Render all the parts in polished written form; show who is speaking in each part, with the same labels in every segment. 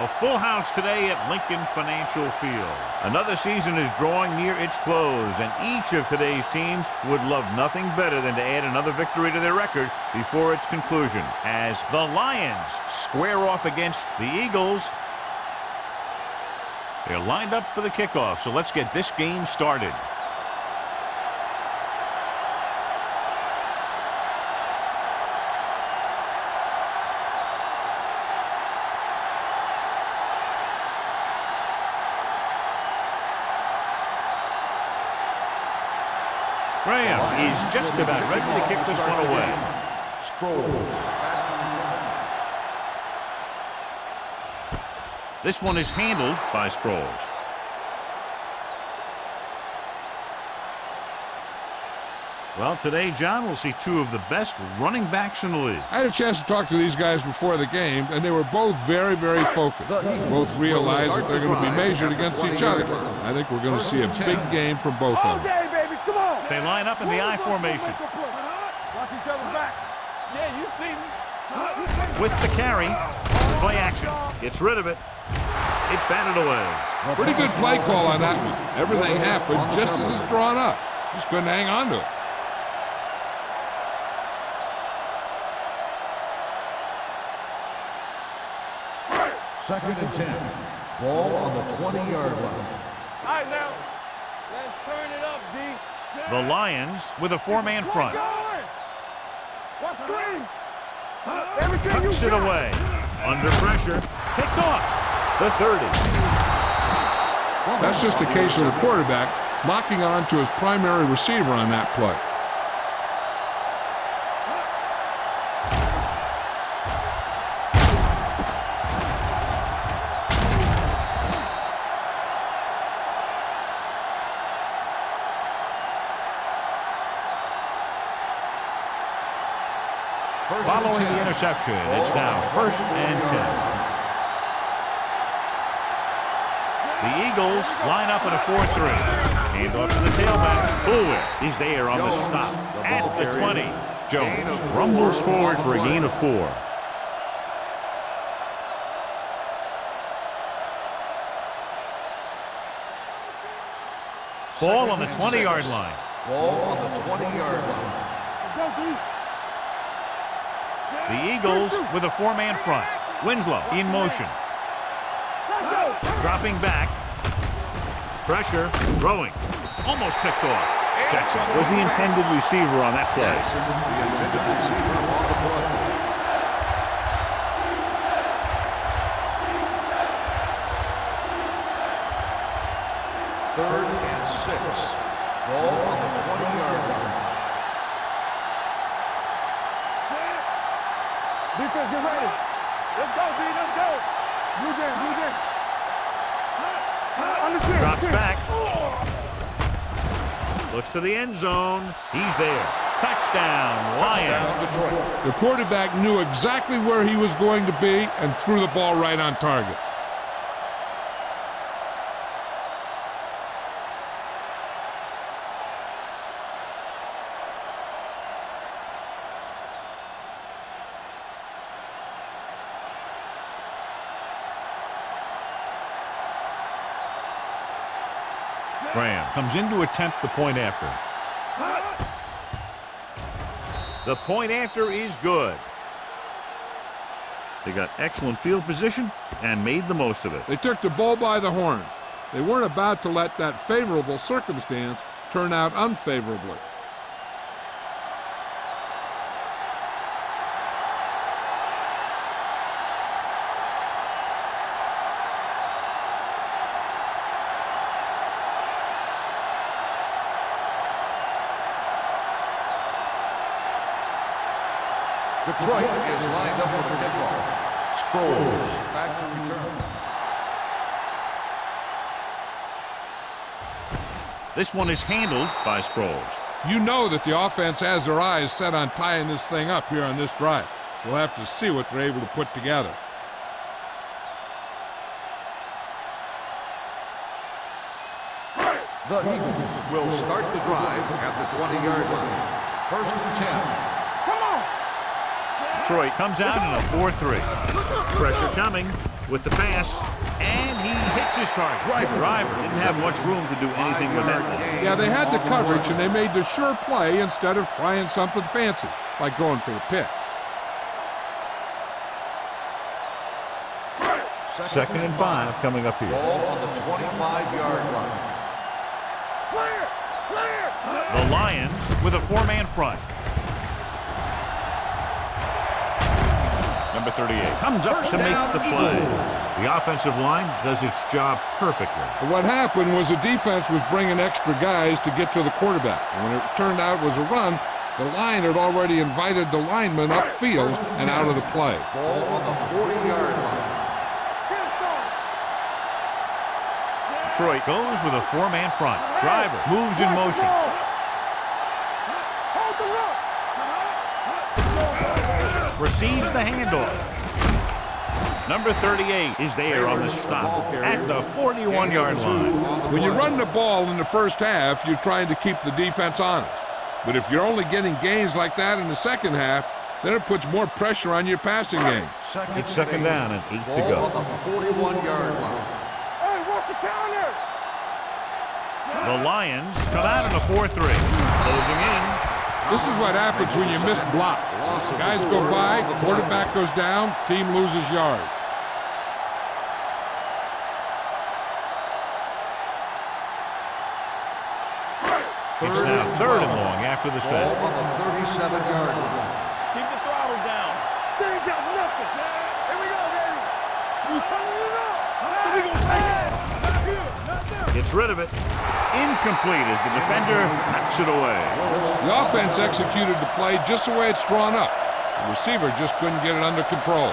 Speaker 1: A full house today at Lincoln Financial Field. Another season is drawing near its close, and each of today's teams would love nothing better than to add another victory to their record before its conclusion, as the Lions square off against the Eagles. They're lined up for the kickoff, so let's get this game started. Graham is just about ready to kick this one away. This one is handled by Sproles. Well, today, John, we'll see two of the best running backs in the league.
Speaker 2: I had a chance to talk to these guys before the game, and they were both very, very focused. Both realize that they're going to be measured against each other. I think we're going to see a big game from both of them.
Speaker 1: They line up in the I formation.
Speaker 3: Watch each other's back. Yeah, you see me.
Speaker 1: With the carry, play action. Gets rid of it. It's batted away.
Speaker 2: Pretty good play call on that one. Everything happened just as it's drawn up. Just couldn't hang on to it.
Speaker 4: Second and 10. Ball on the 20-yard line.
Speaker 3: All right, now. Let's turn it up, D.
Speaker 1: The Lions with a four-man front.
Speaker 3: What screen?
Speaker 1: Tucks it away. Under pressure. Picked off. The 30.
Speaker 2: That's just a case of the quarterback locking on to his primary receiver on that play.
Speaker 1: Following the interception, it's now 1st and 10. The Eagles line up in a 4-3. Hand off to the tailback. Bullwhip is there on the stop at the 20. Jones rumbles forward for a gain of 4. Ball on the 20-yard line.
Speaker 4: Ball on the 20-yard line.
Speaker 1: The Eagles with a four-man front. Winslow in motion. Dropping back. Pressure. Throwing. Almost picked off. Jackson was the intended receiver on that play.
Speaker 4: The intended receiver on the play. Third and 6. Ball on the 20-yard line.
Speaker 3: Defense, get ready. Let's go, D. Let's go. Blue game.
Speaker 1: Drops back. Looks to the end zone. He's there. Touchdown, Lions.
Speaker 2: The quarterback knew exactly where he was going to be and threw the ball right on target.
Speaker 1: Graham comes in to attempt the point after. The point after is good. They got excellent field position and made the most of it.
Speaker 2: They took the bull by the horns. They weren't about to let that favorable circumstance turn out unfavorably.
Speaker 4: Detroit is lined up for the kickoff. Sproles back to return.
Speaker 1: This one is handled by Sproles.
Speaker 2: You know that the offense has their eyes set on tying this thing up here on this drive. We'll have to see what they're able to put together.
Speaker 4: The Eagles will start the drive at the 20-yard line. 1st and 10.
Speaker 1: Detroit comes out in a 4-3. Pressure coming. with the pass, and he hits his target. Driver didn't have much room to do anything with that ball.
Speaker 2: Yeah, they had the coverage, and they made the sure play instead of trying something fancy, like going for the pick.
Speaker 1: Second and 5 coming up here.
Speaker 4: Ball on the 25-yard line.
Speaker 1: The Lions with a 4-man front. Number 38 comes up to make the play. The offensive line does its job perfectly.
Speaker 2: What happened was the defense was bringing extra guys to get to the quarterback. When it turned out it was a run, the line had already invited the lineman upfield and out of the play.
Speaker 4: Ball on the 40-yard line.
Speaker 1: Detroit goes with a 4-man front. Driver moves in motion. Receives the handoff. Number 38 is there on the stop at the 41-yard line.
Speaker 2: When you run the ball in the first half, you're trying to keep the defense honest. But if you're only getting gains like that in the second half, then it puts more pressure on your passing game.
Speaker 1: It's second down and 8 to
Speaker 4: Ball
Speaker 1: go.
Speaker 4: on the 41-yard line.
Speaker 1: The Lions come out in a 4-3. Closing in.
Speaker 2: This is what happens when you miss blocks. Guys go by, quarterback goes down, team loses yards.
Speaker 1: It's now third and long after the
Speaker 4: Ball
Speaker 1: set.
Speaker 4: on the 37-yard line.
Speaker 3: Keep the throttle down. They ain't got nothing. Here we go, baby. You turning it up. So we gonna take it. Not here. Not there.
Speaker 1: Gets rid of it. Incomplete as the defender knocks it away.
Speaker 2: The offense executed the play just the way it's drawn up. The receiver just couldn't get it under control.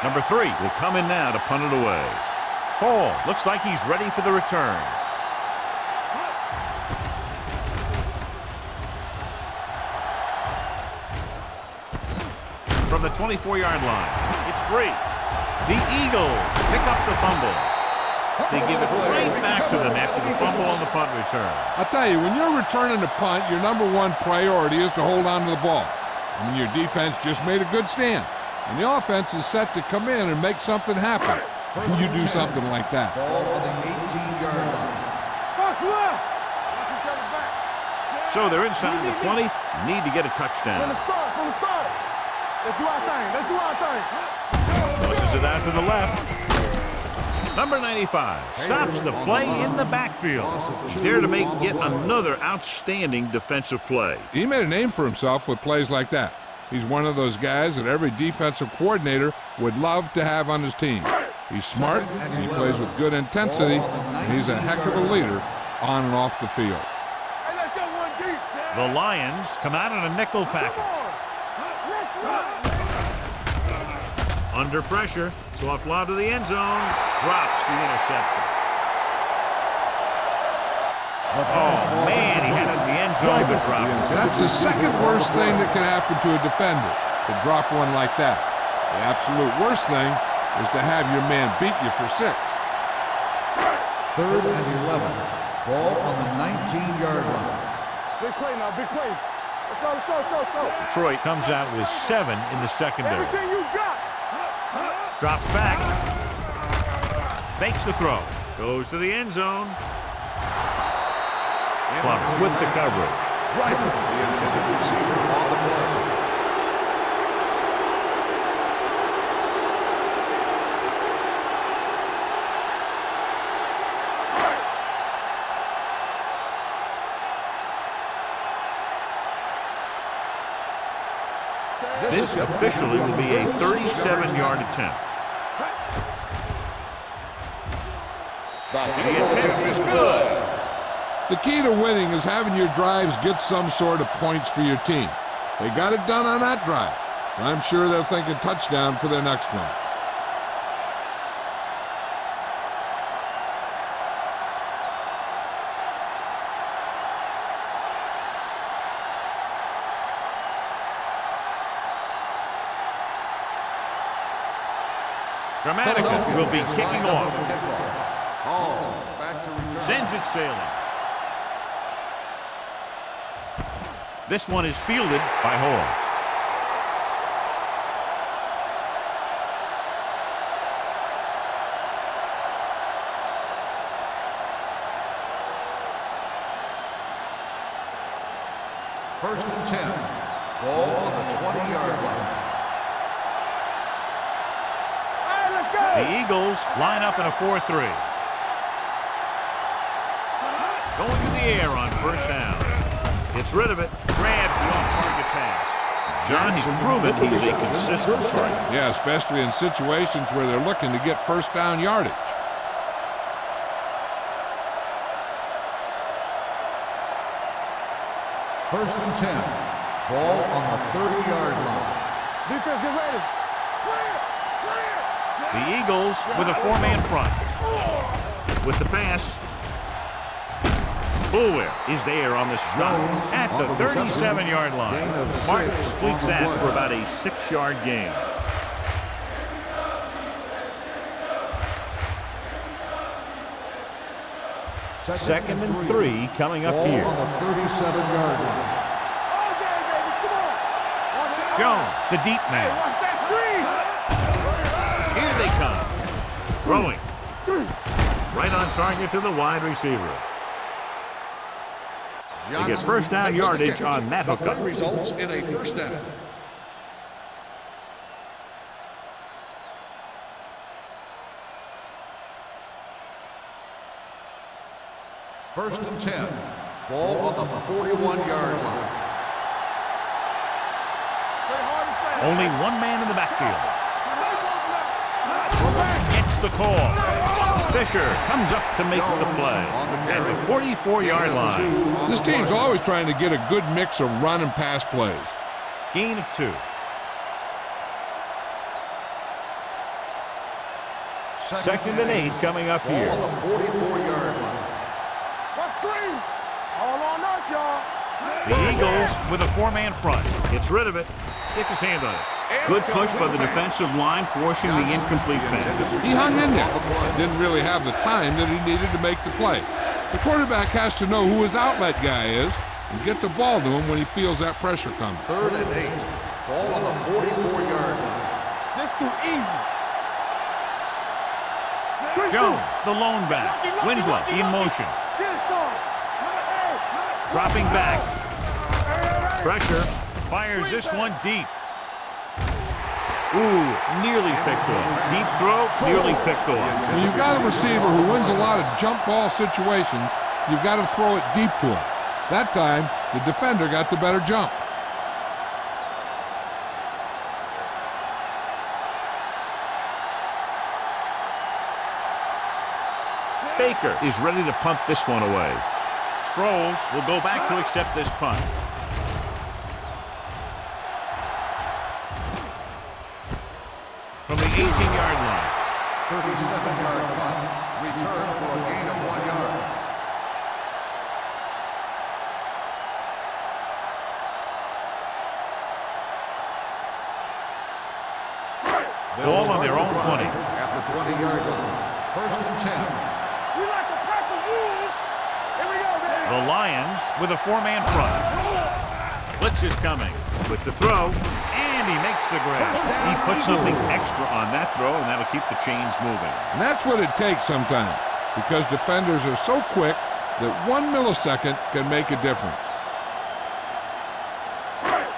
Speaker 1: Number 3 will come in now to punt it away. Hall looks like he's ready for the return. From the 24-yard line, it's free. The Eagles pick up the fumble. They give it right back to them after the fumble on the punt return.
Speaker 2: I'll tell you, when you're returning a punt, your number one priority is to hold on to the ball. I mean, your defense just made a good stand. And the offense is set to come in and make something happen. When you do something like that.
Speaker 4: Ball on the 18-yard line.
Speaker 1: So they're inside the 20. Need to get a touchdown.
Speaker 3: From the start. Let's do our thing.
Speaker 1: Pushes it out to the left. Number 95 stops the play in the backfield. He's there to make yet another outstanding defensive play.
Speaker 2: He made a name for himself with plays like that. He's one of those guys that every defensive coordinator would love to have on his team. He's smart, and he plays with good intensity, and he's a heck of a leader on and off the field.
Speaker 3: Hey, let's go one deep.
Speaker 1: The Lions come out in a nickel package. Under pressure, soft lob to the end zone, drops the interception. Oh, man, he had it in the end zone to drop it.
Speaker 2: That's the second worst thing that can happen to a defender, to drop one like that. The absolute worst thing is to have your man beat you for 6.
Speaker 4: Third and 11. Ball on the 19-yard line.
Speaker 3: Big play now, big play. Let's go.
Speaker 1: Detroit comes out with 7 in the secondary.
Speaker 3: Everything you got.
Speaker 1: Drops back. Fakes the throw. Goes to the end zone. Plummer with the coverage.
Speaker 4: Driver, the intended receiver on the play.
Speaker 1: This officially will be a 37-yard attempt. The attempt is good.
Speaker 2: The key to winning is having your drives get some sort of points for your team. They got it done on that drive. And I'm sure they're thinking touchdown for their next one.
Speaker 1: Dramatica will be kicking off.
Speaker 4: Hall back back to return.
Speaker 1: Sends it sailing. This one is fielded by Hall.
Speaker 4: First and 10. Ball on the 20-yard line.
Speaker 3: All right, let's go.
Speaker 1: The Eagles line up in a 4-3. Going to the air on first down. Gets rid of it. Grabs the off-target pass. John, he's proven he's a consistent player.
Speaker 2: Yeah, especially in situations where they're looking to get first down yardage.
Speaker 4: First and 10. Ball on the 30-yard line.
Speaker 3: Defense, get ready. Clear, clear.
Speaker 1: The Eagles with a four-man front. With the pass. Bulwer is there on the stop at the 37-yard line. Martin completes that for about a 6-yard gain. Second and 3 coming up
Speaker 4: Ball
Speaker 1: here.
Speaker 4: on the 37-yard line.
Speaker 3: All day, baby. Come on. Watch it.
Speaker 1: Jones, the deep man.
Speaker 3: Watch that screen.
Speaker 1: Here they come. Throwing. Right on target to the wide receiver. They get first down yardage on that hookup.
Speaker 4: Results in a first down. First and 10. Ball on the 41-yard line.
Speaker 1: Only one man in the backfield. Gets the call. Fisher comes up to make the play at the 44-yard line.
Speaker 2: This team's always trying to get a good mix of run and pass plays.
Speaker 1: Gain of 2. Second and 8 coming up
Speaker 4: Ball
Speaker 1: here.
Speaker 4: on the 44-yard line.
Speaker 3: What screen? All on us, y'all.
Speaker 1: The Eagles with a four-man front. Gets rid of it. Gets his hand on it. Good push by the defensive line, forcing the incomplete pass.
Speaker 2: He hung in there. Didn't really have the time that he needed to make the play. The quarterback has to know who his outlet guy is and get the ball to him when he feels that pressure coming.
Speaker 4: Third and 8. Ball on the 44-yard line.
Speaker 3: This too easy.
Speaker 1: Jones, the lone back. Winslow in motion.
Speaker 3: Get it, son. Hey.
Speaker 1: Dropping back. Pressure. Fires this one deep. Ooh, nearly picked off. Deep throw, nearly picked off.
Speaker 2: When you've got a receiver who wins a lot of jump ball situations, you've got to throw it deep to him. That time, the defender got the better jump.
Speaker 1: Baker is ready to punt this one away. Sproles will go back to accept this punt. From the 18-yard line.
Speaker 4: 37-yard punt. Return for a gain of 1 yard.
Speaker 1: Ball on their own 20.
Speaker 4: At the 20-yard line. First and 10.
Speaker 3: We like to pack the rules. Here we go, baby.
Speaker 1: The Lions with a four-man front. Blitz is coming with the throw, and he makes the grab. He puts something extra on that throw, and that'll keep the chains moving.
Speaker 2: And that's what it takes sometimes, because defenders are so quick that 1 millisecond can make a difference.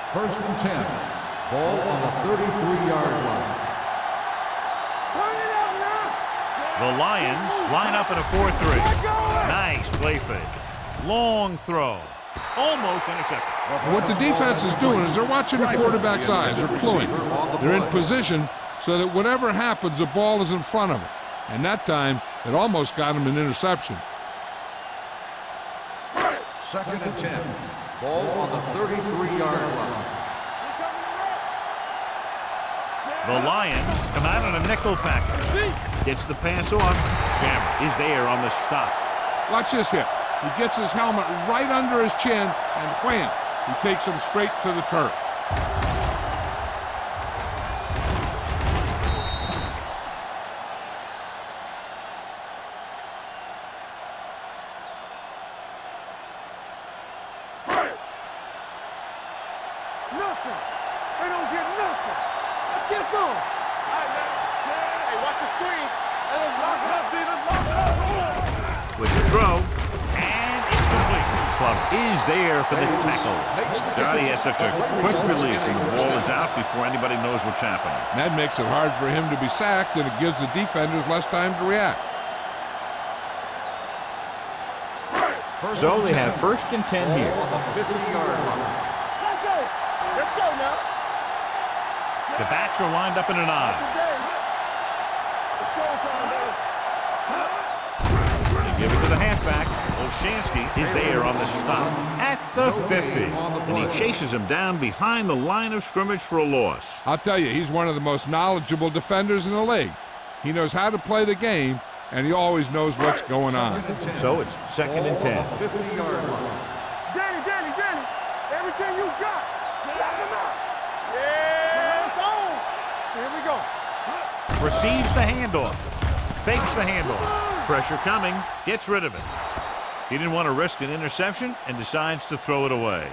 Speaker 4: First and 10. Ball on the 33-yard line.
Speaker 3: Turn it up now.
Speaker 1: The Lions line up in a 4-3. Nice play fake. Long throw. Almost intercepted.
Speaker 2: What the defense is doing is they're watching the quarterback's eyes. They're cluing. They're in position so that whatever happens, the ball is in front of them. And that time, it almost got him an interception.
Speaker 4: Second and 10. Ball on the 33-yard line.
Speaker 1: The Lions come out in a nickel package. Gets the pass off. Jammer is there on the stop.
Speaker 2: Watch this hit. He gets his helmet right under his chin, and wham, he takes him straight to the turf.
Speaker 3: Nothing. They don't get nothing. Let's get some. All right, man. Hey, watch the screen. Let them lock it up, David. Lock it up.
Speaker 1: With the throw, and it's complete. Club is there for the tackle. Johnny has such a quick release, and the ball is out before anybody knows what's happening.
Speaker 2: And that makes it hard for him to be sacked, and it gives the defenders less time to react.
Speaker 1: So they have 1st and 10 here.
Speaker 4: On the 50-yard line.
Speaker 3: Let's go. Let's go now.
Speaker 1: The backs are lined up in an I.
Speaker 3: It's showtime, baby.
Speaker 1: They give it to the halfback. Olshansky is there on the stop at the 50. And he chases him down behind the line of scrimmage for a loss.
Speaker 2: I'll tell you, he's one of the most knowledgeable defenders in the league. He knows how to play the game, and he always knows what's going on.
Speaker 1: So it's 2nd and 10.
Speaker 4: 50-yard line.
Speaker 3: Danny. Everything you got. Lock him out. Yeah, it's on. Here we go.
Speaker 1: Receives the handoff. Fakes the handoff. Pressure coming. Gets rid of it. He didn't want to risk an interception and decides to throw it away.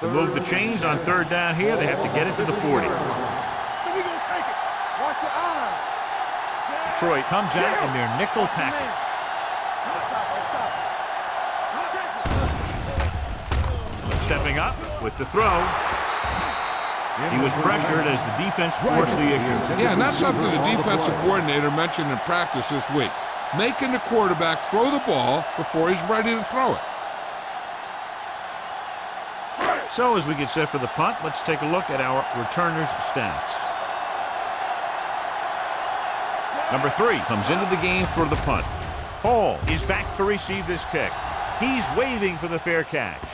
Speaker 1: To move the chains on 3rd down here, they have to get it to the 40.
Speaker 3: So we gonna take it. Watch your eyes.
Speaker 1: Detroit comes out in their nickel package. Stepping up with the throw. He was pressured as the defense forced the issue.
Speaker 2: Yeah, and that's something the defensive coordinator mentioned in practice this week. Making the quarterback throw the ball before he's ready to throw it.
Speaker 1: So as we get set for the punt, let's take a look at our returners' stats. Number 3 comes into the game for the punt. Hall is back to receive this kick. He's waving for the fair catch.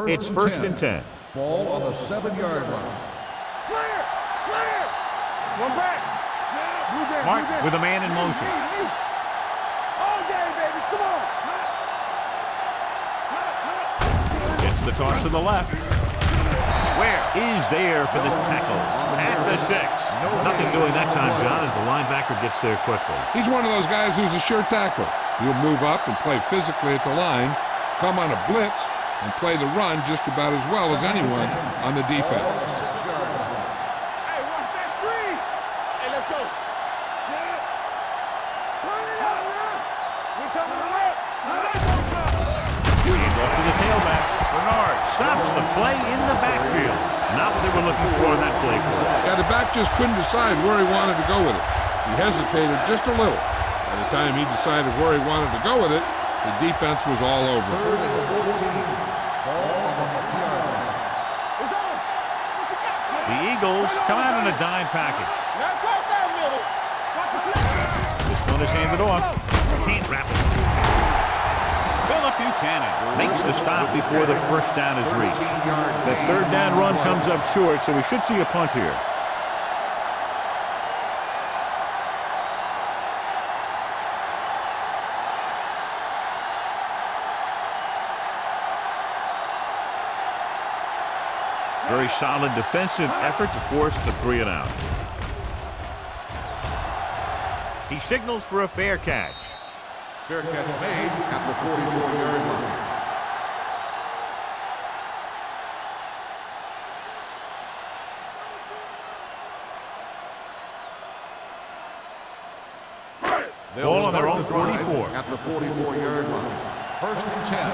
Speaker 1: It's 1st and 10.
Speaker 4: Ball on the 7-yard line.
Speaker 3: Clear. One back.
Speaker 1: Mark with a man in motion.
Speaker 3: All day, baby. Come on.
Speaker 1: Gets the toss to the left. Where is there for the tackle at the 6. Nothing doing that time, John, as the linebacker gets there quickly.
Speaker 2: He's one of those guys who's a sure tackler. He'll move up and play physically at the line, come on a blitz, and play the run just about as well as anyone on the defense.
Speaker 3: Hey, watch that screen. Hey, let's go. Turn it out, man. We coming to work.
Speaker 1: Hands off to the tailback. Bernard stops the play in the backfield. Not what they were looking for in that play call.
Speaker 2: Yeah, the back just couldn't decide where he wanted to go with it. He hesitated just a little. By the time he decided where he wanted to go with it, the defense was all over.
Speaker 4: 3rd and 14. Ball on the 50-yard line.
Speaker 3: It's on. What you got?
Speaker 1: The Eagles come out in a dime package.
Speaker 3: Now cross that middle. Watch the snap.
Speaker 1: This one is handed off. Can't wrap it. Philip Buchanan makes the stop before the 1st down is reached. That 3rd down run comes up short, so we should see a punt here. Very solid defensive effort to force the 3 and out. He signals for a fair catch.
Speaker 4: Fair catch made at the 44-yard line.
Speaker 1: Ball on their own 44.
Speaker 4: At the 44-yard line. 1st and 10.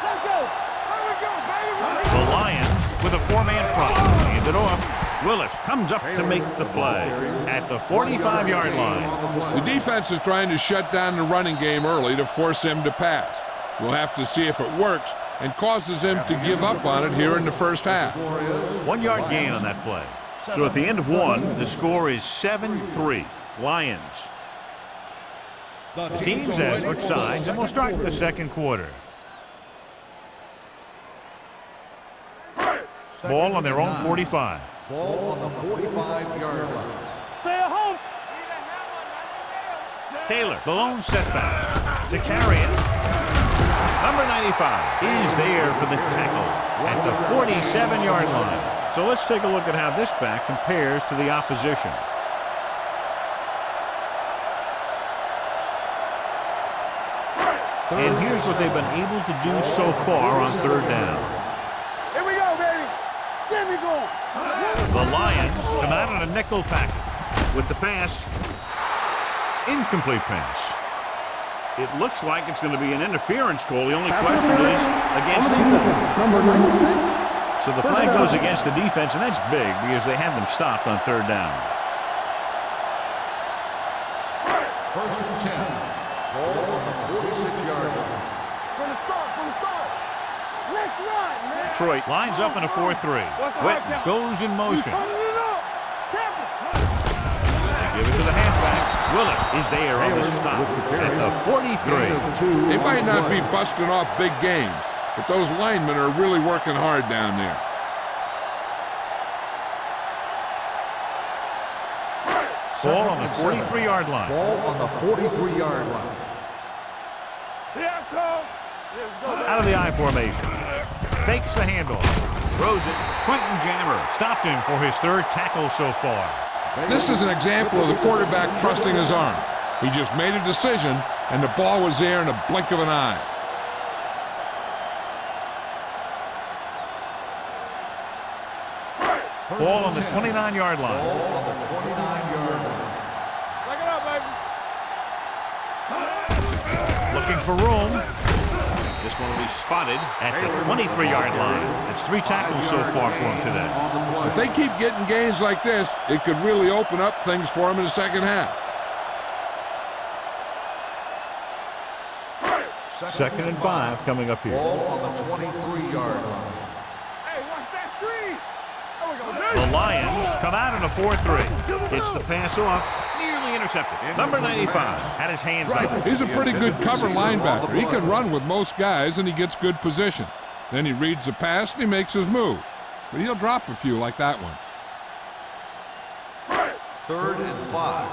Speaker 3: Let's go. There we go, baby.
Speaker 1: The Lions with a 4-man front. Hand it off. Willis comes up to make the play at the 45-yard line.
Speaker 2: The defense is trying to shut down the running game early to force him to pass. We'll have to see if it works and causes him to give up on it here in the 1st half.
Speaker 1: 1-yard gain on that play. So at the end of 1, the score is 7-3. Lions. The teams have switched sides, and we'll start the 2nd quarter. Ball on their own 45.
Speaker 4: Ball on the 45-yard line.
Speaker 3: Stay at home.
Speaker 1: Taylor, the lone setback to carry it. Number 95 is there for the tackle at the 47-yard line. So let's take a look at how this back compares to the opposition. And here's what they've been able to do so far on third down.
Speaker 3: Here we go, baby. Get me going.
Speaker 1: The Lions come out in a nickel package with the pass. Incomplete pass. It looks like it's going to be an interference call. The only question is against defense.
Speaker 5: Number 96.
Speaker 1: So the flag goes against the defense, and that's big because they had them stopped on third down.
Speaker 4: First and 10. Ball on the 46-yard line.
Speaker 3: From the start. Let's run, man.
Speaker 1: Detroit lines up in a 4-3. Witten goes in motion. They give it to the halfback. Willis is there on the stop at the 43.
Speaker 2: They might not be busting off big games, but those linemen are really working hard down there.
Speaker 1: Ball on the 43-yard line.
Speaker 4: Ball on the 43-yard line.
Speaker 1: Out of the I formation. Fakes the handoff. Throws it. Quentin Jammer stopped him for his third tackle so far.
Speaker 2: This is an example of the quarterback trusting his arm. He just made a decision, and the ball was there in a blink of an eye.
Speaker 1: Ball on the 29-yard line.
Speaker 4: Ball on the 29-yard line.
Speaker 3: Back it up, baby.
Speaker 1: Looking for room. This one will be spotted at the 23-yard line. That's 3 tackles so far for him today.
Speaker 2: If they keep getting gains like this, it could really open up things for him in the second half.
Speaker 1: Second and 5 coming up here.
Speaker 4: Ball on the 23-yard line.
Speaker 3: Hey, watch that screen. There we go, baby.
Speaker 1: The Lions come out in a 4-3. Gets the pass off. Nearly intercepted. Number 95 had his hands up.
Speaker 2: He's a pretty good cover linebacker. He can run with most guys, and he gets good position. Then he reads the pass, and he makes his move. But he'll drop a few like that one.
Speaker 4: Third and 5.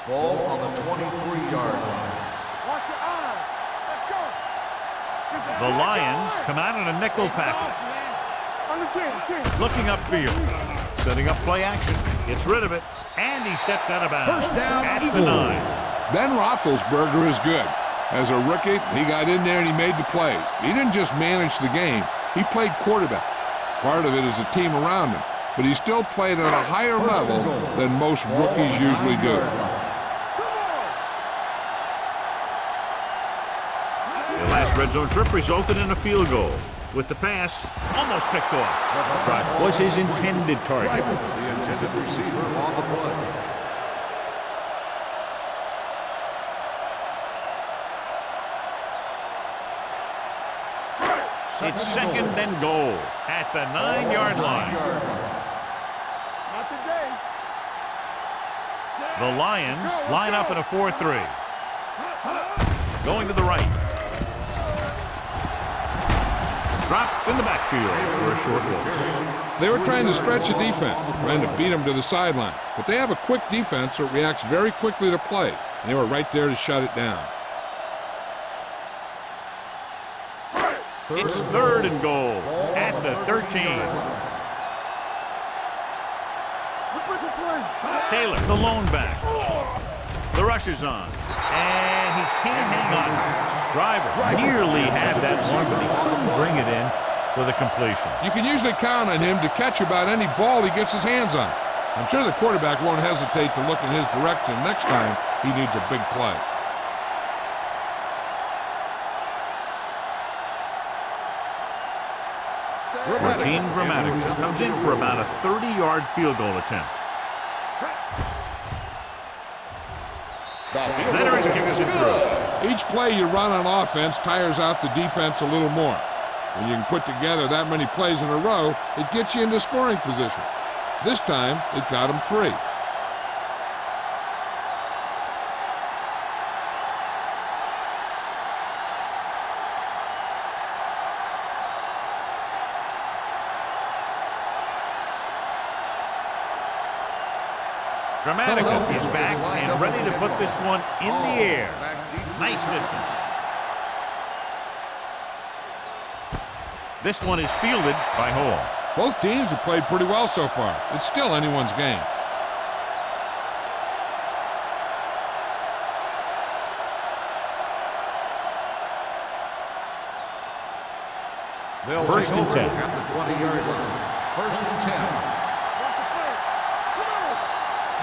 Speaker 4: Ball on the 23-yard line.
Speaker 3: Watch your eyes. Let's go.
Speaker 1: The Lions come out in a nickel package.
Speaker 3: On the 10.
Speaker 1: Looking upfield. Setting up play action. Gets rid of it. And he steps out of bounds.
Speaker 2: First down,
Speaker 1: at the
Speaker 2: Eagles.
Speaker 1: 9.
Speaker 2: Ben Roethlisberger is good. As a rookie, he got in there and he made the plays. He didn't just manage the game. He played quarterback. Part of it is the team around him. But he still played at a higher level than most rookies usually do.
Speaker 1: The last red zone trip resulted in a field goal. With the pass, almost picked off. But was his intended target.
Speaker 4: The intended receiver on the play.
Speaker 1: It's second and goal at the 9-yard line.
Speaker 3: Not today.
Speaker 1: The Lions line up in a 4-3. Going to the right. Dropped in the backfield for a short loss.
Speaker 2: They were trying to stretch the defense, trying to beat them to the sideline. But they have a quick defense that reacts very quickly to plays. And they were right there to shut it down.
Speaker 1: It's third and goal at the 13.
Speaker 3: Let's make a play.
Speaker 1: Taylor, the lone back. The rush is on. And he can't hang on. Driver nearly had that one, but he couldn't bring it in for the completion.
Speaker 2: You can usually count on him to catch about any ball he gets his hands on. I'm sure the quarterback won't hesitate to look in his direction next time he needs a big play.
Speaker 1: Martin Gramatic comes in for about a 30-yard field goal attempt. Veteran kicks it through.
Speaker 2: Each play you run on offense tires out the defense a little more. When you can put together that many plays in a row, it gets you into scoring position. This time, it got him 3.
Speaker 1: Gramatica is back and ready to put this one in the air. Nice distance. This one is fielded by Hall.
Speaker 2: Both teams have played pretty well so far. It's still anyone's game.
Speaker 4: They'll
Speaker 1: First
Speaker 4: take
Speaker 1: and
Speaker 4: over
Speaker 1: 10.
Speaker 4: at the 20-yard line. First and 10.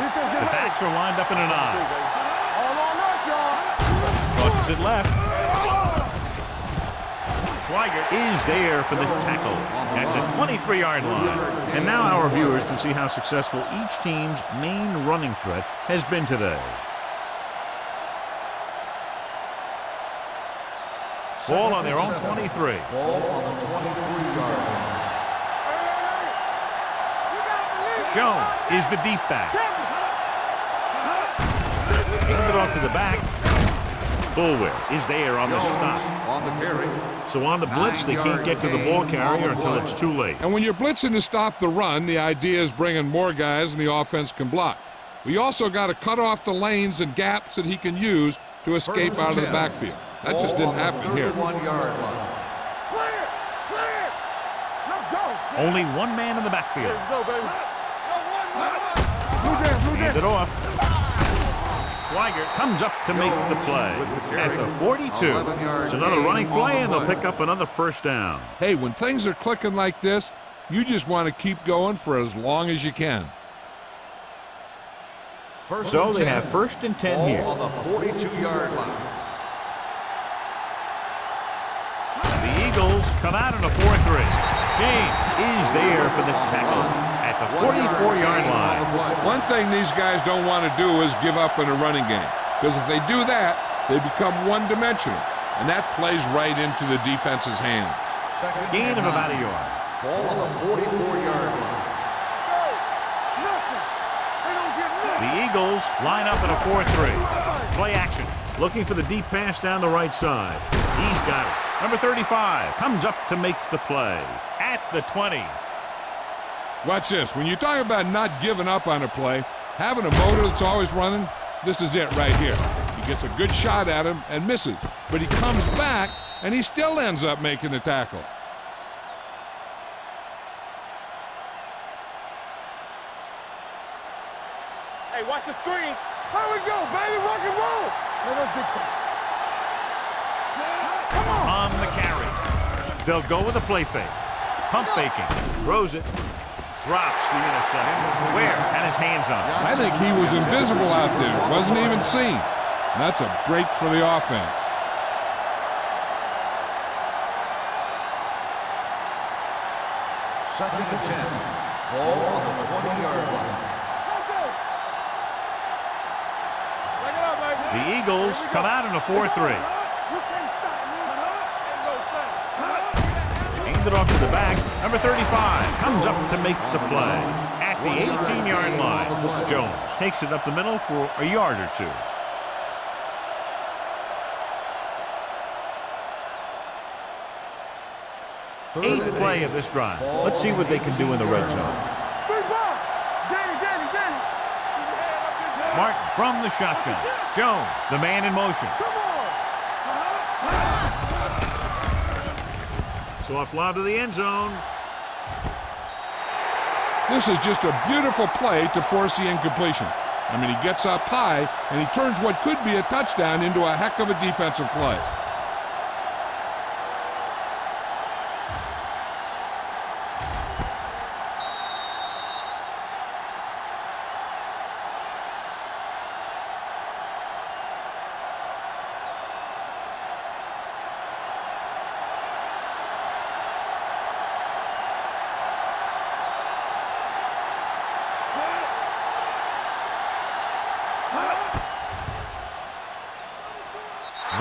Speaker 1: The backs are lined up in an eye.
Speaker 3: All on us, y'all.
Speaker 1: Crosses it left. Schweiger is there for the tackle at the 23-yard line. And now our viewers can see how successful each team's main running threat has been today. Ball on their own 23.
Speaker 4: Ball on the 23-yard line.
Speaker 1: Jones is the deep back. Handed it off to the back. Bulwer is there on the stop.
Speaker 4: On the carry.
Speaker 1: So on the blitz, they can't get to the ball carrier until it's too late.
Speaker 2: And when you're blitzing to stop the run, the idea is bringing more guys than the offense can block. We also got to cut off the lanes and gaps that he can use to escape out of the backfield. That just didn't happen here.
Speaker 4: 31-yard line.
Speaker 3: Clear! Clear! Let's go!
Speaker 1: Only one man in the backfield.
Speaker 3: Let's go, baby. Blue Jam, Blue
Speaker 1: Hand it off. Schweiger comes up to make the play at the 42. It's another running play, and they'll pick up another first down.
Speaker 2: Hey, when things are clicking like this, you just want to keep going for as long as you can.
Speaker 1: So they have first and 10 here.
Speaker 4: On the 42-yard line.
Speaker 1: The Eagles come out in a 4-3. James is there for the tackle at the 44-yard line.
Speaker 2: One thing these guys don't want to do is give up in a running game, because if they do that, they become one-dimensional, and that plays right into the defense's hands.
Speaker 1: Gain of about a yard.
Speaker 4: Ball on the 44-yard line.
Speaker 1: The Eagles line up in a 4-3. Play action. Looking for the deep pass down the right side. He's got it. Number 35 comes up to make the play at the 20.
Speaker 2: Watch this. When you talk about not giving up on a play, having a motor that's always running, this is it right here. He gets a good shot at him and misses, but he comes back and he still ends up making the tackle.
Speaker 3: Hey, watch the screen. There we go, baby. Rock and roll. Let us get to Come on.
Speaker 1: On the carry. They'll go with a play fake. Pump faking. Throws it. Drops the interception. Where? Had his hands on it.
Speaker 2: I think he was invisible out there. Wasn't even seen. And that's a break for the offense.
Speaker 4: Second and 10. Ball on the 20-yard line.
Speaker 1: The Eagles come out in a 4-3. Hand it off to the back. Number 35 comes up to make the play at the 18-yard line. Jones takes it up the middle for a yard or two. Eighth play of this drive. Let's see what they can do in the red zone. Martin from the shotgun. Jones, the man in motion. Soft lob to the end zone.
Speaker 2: This is just a beautiful play to force the incompletion. I mean, he gets up high, and he turns what could be a touchdown into a heck of a defensive play.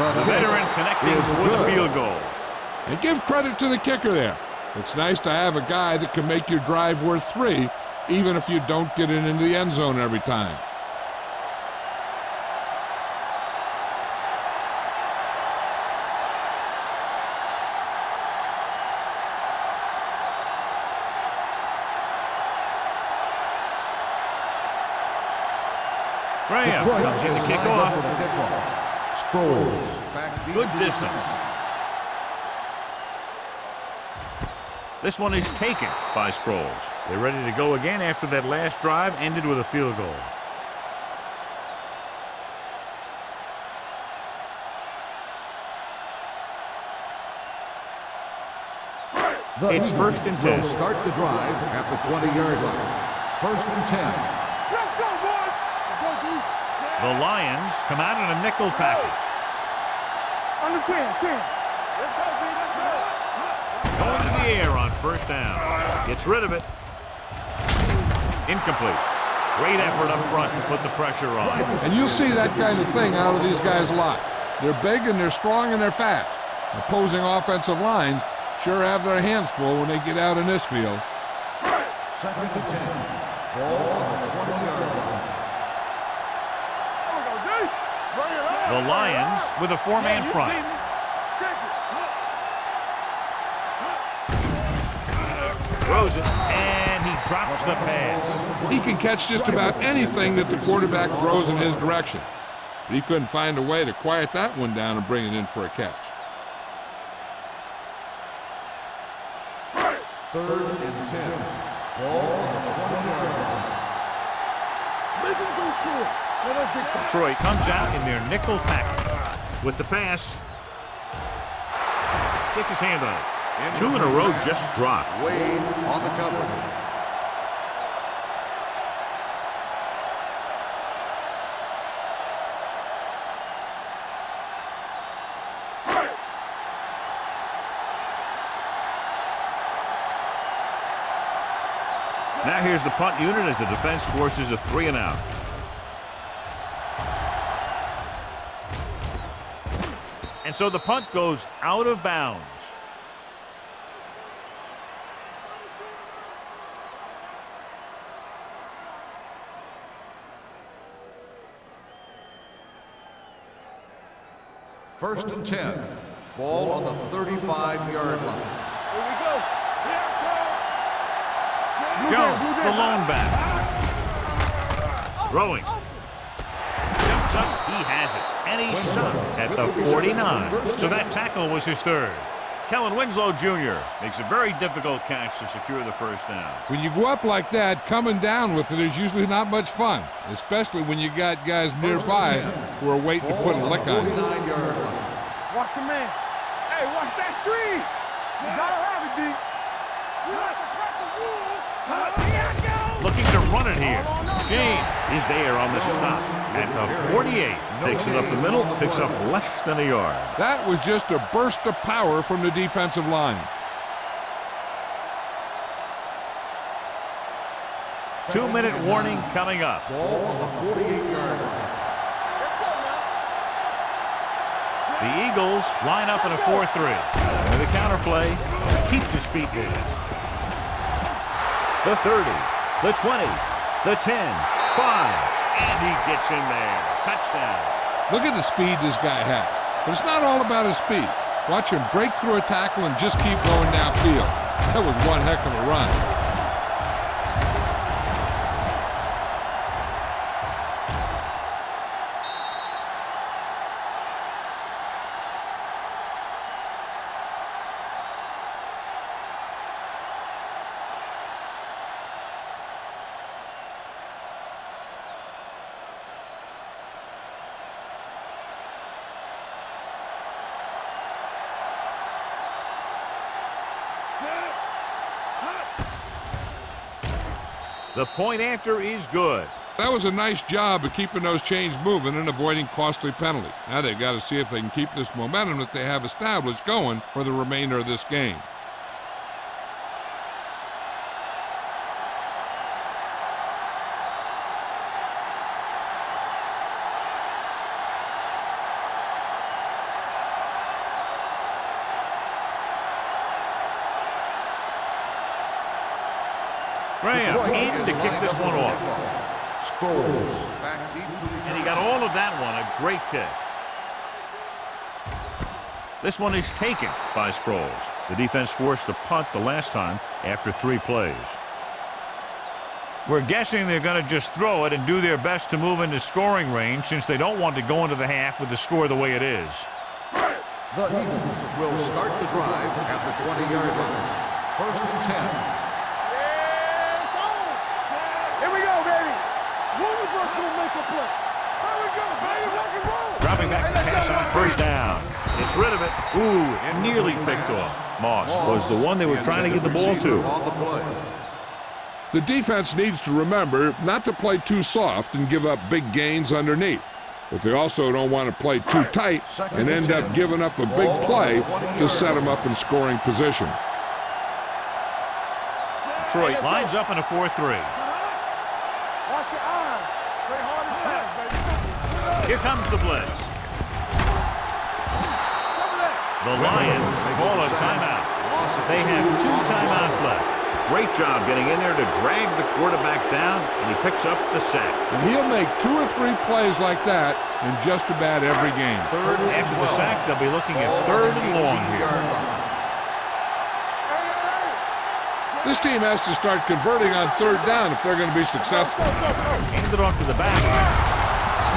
Speaker 1: The veteran connecting with a field goal.
Speaker 2: And give credit to the kicker there. It's nice to have a guy that can make your drive worth 3, even if you don't get it into the end zone every time.
Speaker 1: Graham
Speaker 4: Detroit
Speaker 1: comes in to
Speaker 4: is
Speaker 1: kick
Speaker 4: lined up
Speaker 1: off.
Speaker 4: for the kickoff. Sproles back deep
Speaker 1: Good
Speaker 4: to
Speaker 1: distance.
Speaker 4: return.
Speaker 1: This one is taken by Sproles. They're ready to go again after that last drive ended with a field goal. It's 1st and 10.
Speaker 4: Will start the drive at the 20-yard line. 1st and 10.
Speaker 3: Let's go, boys. Let's go, dude.
Speaker 1: The Lions come out in a nickel package.
Speaker 3: Under 10, 10. Let's go, B. Let's go.
Speaker 1: Going to the air on 1st down. Gets rid of it. Incomplete. Great effort up front to put the pressure on.
Speaker 2: And you'll see that kind of thing out of these guys a lot. They're big and they're strong and they're fast. Opposing offensive lines sure have their hands full when they get out in this field.
Speaker 4: 2nd and 10. Ball on the 20-yard line.
Speaker 3: There we go, D. Bring it on.
Speaker 1: The Lions with a four-man
Speaker 3: You
Speaker 1: front.
Speaker 3: see me. Check it.
Speaker 1: Throws it, and he drops the pass.
Speaker 2: He can catch just about anything that the quarterback throws in his direction. But he couldn't find a way to quiet that one down and bring it in for a catch.
Speaker 4: 3rd and 10. Ball on the 20-yard line.
Speaker 3: Make him go short. Let us get time.
Speaker 1: Detroit comes out in their nickel package. With the pass, gets his hand on it. 2 in a row just dropped.
Speaker 4: Wade on the coverage.
Speaker 1: Now here's the punt unit as the defense forces a 3 and out. And so the punt goes out of bounds.
Speaker 4: First and 10. Ball on the 35-yard line.
Speaker 3: Here we go. Here it comes.
Speaker 1: Jones, the lone back. Throwing. Jumps up, he has it. And he's stopped at the 49. So that tackle was his 3rd. Kellen Winslow Jr. makes a very difficult catch to secure the 1st down.
Speaker 2: When you go up like that, coming down with it is usually not much fun, especially when you got guys nearby who are waiting to put a lick on you.
Speaker 4: 49-yard line.
Speaker 3: Watch your man. Hey, watch that screen. You gotta have it, D. You have to crack the rules. Here I go.
Speaker 1: Looking to run it here. James is there on the stop at the 48. Takes it up the middle, picks up less than a yard.
Speaker 2: That was just a burst of power from the defensive line.
Speaker 1: 2-minute warning coming up.
Speaker 4: Ball on the 48-yard line.
Speaker 1: The Eagles line up in a 4-3. And the counterplay keeps his feet moving. The 30, the 20, the 10, 5, and he gets in there. Touchdown.
Speaker 2: Look at the speed this guy has. But it's not all about his speed. Watch him break through a tackle and just keep going downfield. That was one heck of a run.
Speaker 1: The point after is good.
Speaker 2: That was a nice job of keeping those chains moving and avoiding costly penalty. Now they've got to see if they can keep this momentum that they have established going for the remainder of this game.
Speaker 1: Graham in to kick this one off.
Speaker 4: Sproles back deep to return.
Speaker 1: And he got all of that one. A great kick. This one is taken by Sproles. The defense forced a punt the last time after 3 plays. We're guessing they're going to just throw it and do their best to move into scoring range since they don't want to go into the half with the score the way it is.
Speaker 4: The Eagles will start the drive at the 20-yard line. 1st and 10.
Speaker 3: Here we go, baby. One of us will make a play. Here we go, baby. Rock and roll.
Speaker 1: Dropping back to pass on 1st down. It's rid of it. Ooh, and nearly picked off. Moss was the one they were trying to get the ball to.
Speaker 4: On the play.
Speaker 2: The defense needs to remember not to play too soft and give up big gains underneath. But they also don't want to play too tight and end up giving up a big play to set them up in scoring position.
Speaker 1: Detroit lines up in a 4-3.
Speaker 3: Watch your eyes. Play hard as fast, baby.
Speaker 1: Here comes the blitz. The Lions call a timeout. They have 2 timeouts left. Great job getting in there to drag the quarterback down, and he picks up the sack.
Speaker 2: And he'll make 2 or 3 plays like that in just about every game.
Speaker 1: Third after the sack, they'll be looking at 3rd and long here.
Speaker 2: This team has to start converting on 3rd down if they're going to be successful.
Speaker 1: Hand it off to the back.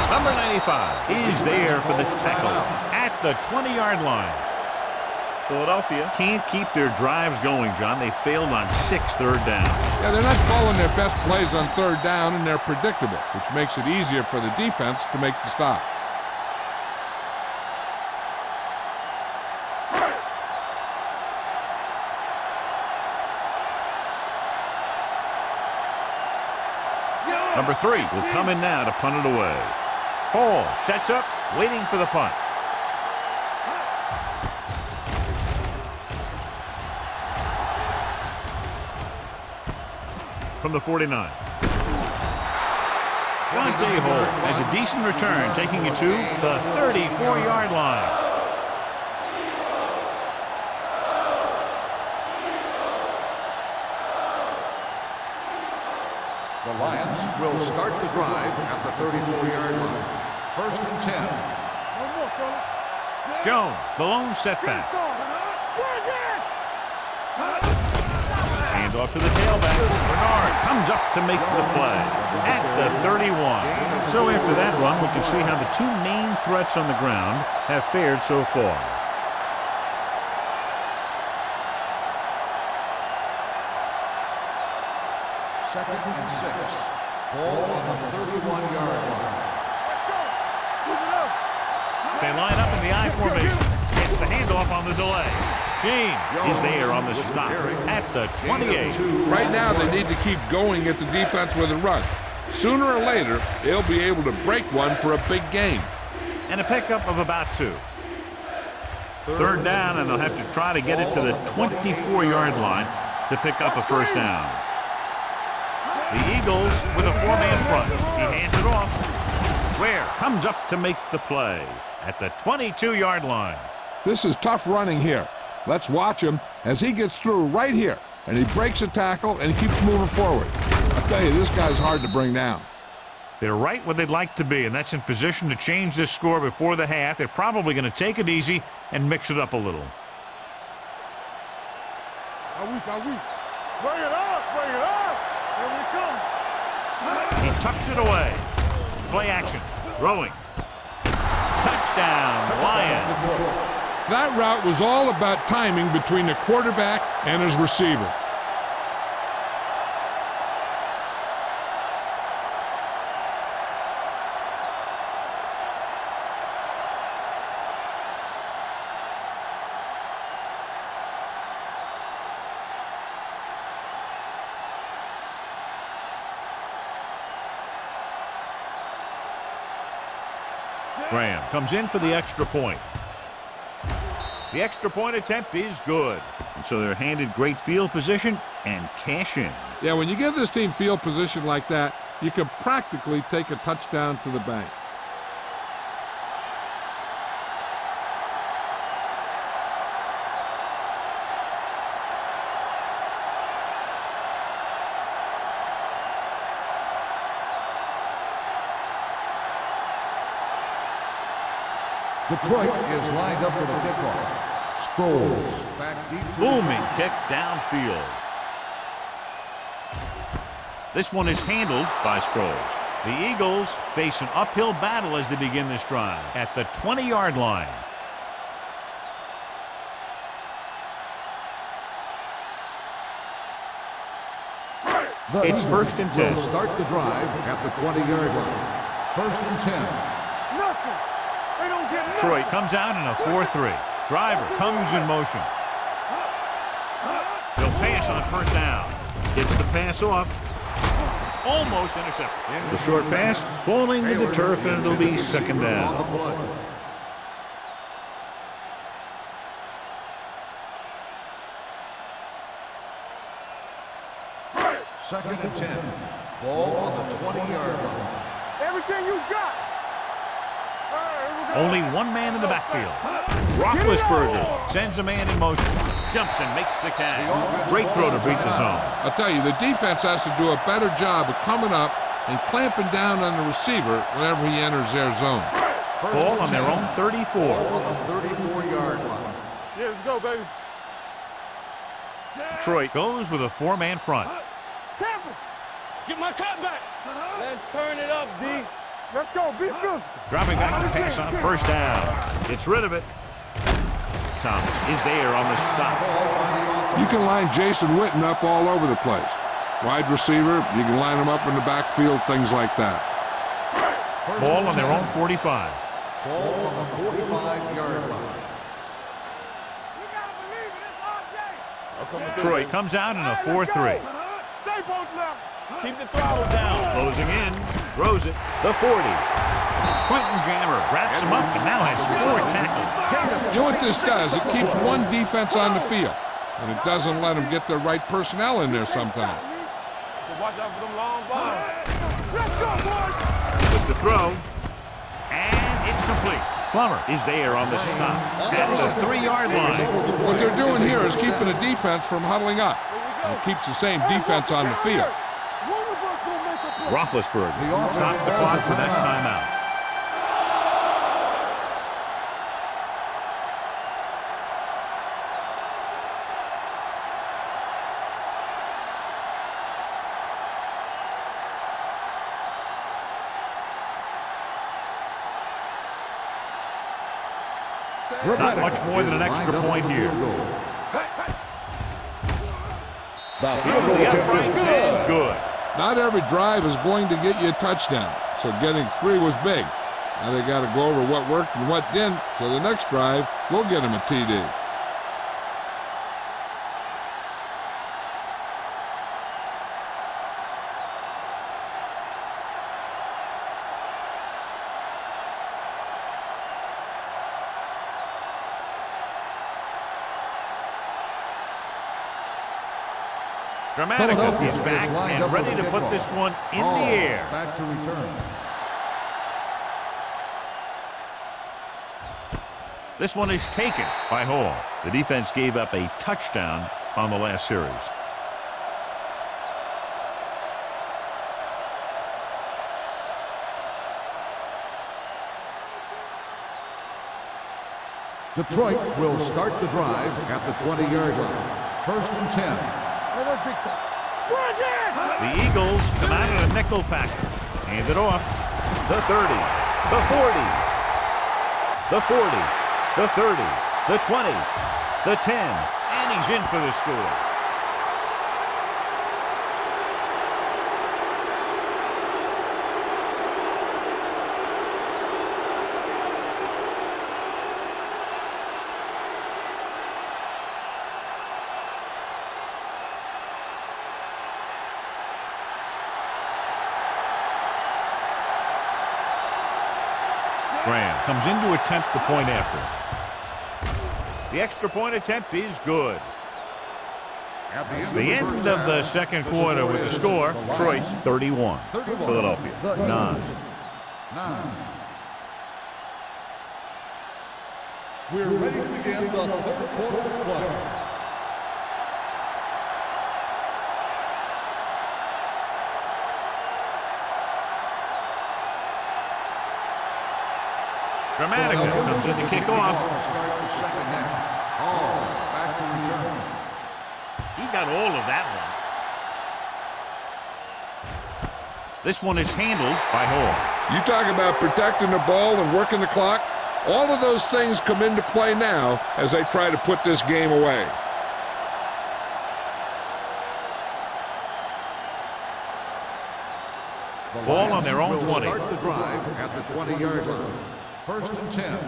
Speaker 1: Number 95 is there for the tackle at the 20-yard line. Philadelphia can't keep their drives going, John. They failed on 6 third downs.
Speaker 2: Yeah, they're not calling their best plays on 3rd down, and they're predictable, which makes it easier for the defense to make the stop.
Speaker 1: Number 3 will come in now to punt it away. Hall sets up, waiting for the punt. From the 49. Twante Hall has a decent return, taking it to the 34-yard line.
Speaker 4: The Lions will start the drive at the 34-yard line. 1st and 10.
Speaker 3: One more, fella.
Speaker 1: Jones, the lone setback. Hand off to the tailback. Bernard comes up to make the play at the 31. So after that run, we can see how the 2 main threats on the ground have fared so far.
Speaker 4: Second and 6. Ball on the 31-yard line.
Speaker 1: They line up in the I formation. Gets the handoff on the delay. James is there on the stop at the 28.
Speaker 2: Right now, they need to keep going at the defense with a run. Sooner or later, they'll be able to break one for a big gain.
Speaker 1: And a pickup of about 2. 3rd down, and they'll have to try to get it to the 24-yard line to pick up a 1st down. The Eagles with a 4-man front. He hands it off. Ware comes up to make the play at the 22-yard line.
Speaker 2: This is tough running here. Let's watch him as he gets through right here, and he breaks a tackle and he keeps moving forward. I tell you, this guy's hard to bring down.
Speaker 1: They're right where they'd like to be, and that's in position to change this score before the half. They're probably going to take it easy and mix it up a little.
Speaker 3: Bring it up, bring it up. Here we come.
Speaker 1: He tucks it away. Play action. Throwing. Touchdown, Lions.
Speaker 2: That route was all about timing between the quarterback and his receiver.
Speaker 1: Graham comes in for the extra point. The extra point attempt is good. And so they're handed great field position and cash in.
Speaker 2: Yeah, when you give this team field position like that, you can practically take a touchdown to the bank.
Speaker 4: Detroit is lined up for the kickoff. Sproles back deep.
Speaker 1: Booming kick downfield. This one is handled by Sproles. The Eagles face an uphill battle as they begin this drive at the 20-yard line. It's 1st and 10.
Speaker 4: Will start the drive at the 20-yard line. 1st and 10.
Speaker 3: Nothing. They don't get nothing.
Speaker 1: Detroit comes out in a 4-3. Driver comes in motion. He'll pass on 1st down. Gets the pass off. Almost intercepted. The short pass falling to the turf, and it'll be 2nd down.
Speaker 4: 2nd and 10. Ball on the 20-yard line.
Speaker 3: Everything you got.
Speaker 1: Only one man in the backfield. Roethlisberger sends a man in motion. Jumps and makes the catch. Great throw to beat the zone.
Speaker 2: I'll tell you, the defense has to do a better job of coming up and clamping down on the receiver whenever he enters their zone.
Speaker 1: Ball on their own 34.
Speaker 4: Ball on the 34-yard line.
Speaker 3: Yeah, let's go, baby.
Speaker 1: Detroit goes with a 4-man front.
Speaker 3: Tampa, get my cut back. Let's turn it up, D. Let's go, be physical.
Speaker 1: Dropping back to pass on 1st down. Gets rid of it. Thomas is there on the stop.
Speaker 2: You can line Jason Witten up all over the place. Wide receiver, you can line him up in the backfield, things like that.
Speaker 1: Ball on their own 45.
Speaker 4: Ball on the 45-yard line.
Speaker 3: You gotta believe it, it's RJ.
Speaker 1: Detroit comes out in a 4-3.
Speaker 3: Stay both left. Keep the throttle down.
Speaker 1: Closing in, throws it, the 40. Quentin Jammer wraps him up and now has 4 tackles.
Speaker 2: You know what this does? It keeps one defense on the field, and it doesn't let them get the right personnel in there sometimes.
Speaker 3: So watch out for them long balls. Let's go, boys.
Speaker 1: With the throw, and it's complete. Plummer is there on the stop at the 3-yard line.
Speaker 2: What they're doing here is keeping the defense from huddling up, and it keeps the same defense on the field.
Speaker 1: Roethlisberger stops the clock for that timeout. Not much more than an extra point here. The uprights and good.
Speaker 2: Not every drive is going to get you a touchdown, so getting 3 was big. Now they got to go over what worked and what didn't, so the next drive will get them a TD.
Speaker 1: Dramatica is back and ready to put this one in the air.
Speaker 4: Back to return.
Speaker 1: This one is taken by Hall. The defense gave up a touchdown on the last series.
Speaker 4: Detroit will start the drive at the 20-yard line. 1st and 10.
Speaker 1: The Eagles come out in a nickel package. Hand it off. The 30, the 40, the 40, the 30, the 20, the 10, and he's in for the score. Graham comes in to attempt the point after. The extra point attempt is good. It's the end of the second quarter with the score. Detroit 31. Philadelphia 9.
Speaker 4: We're ready to begin the 3rd quarter of play.
Speaker 1: Dramatica comes in to kick off.
Speaker 4: Start the second half. All back to return.
Speaker 1: He got all of that This one is handled by Hall.
Speaker 2: You talk about protecting the ball and working the clock. All of those things come into play now as they try to put this game away.
Speaker 1: Ball on their own 20.
Speaker 4: Start the drive at the 20-yard line. 1st and 10.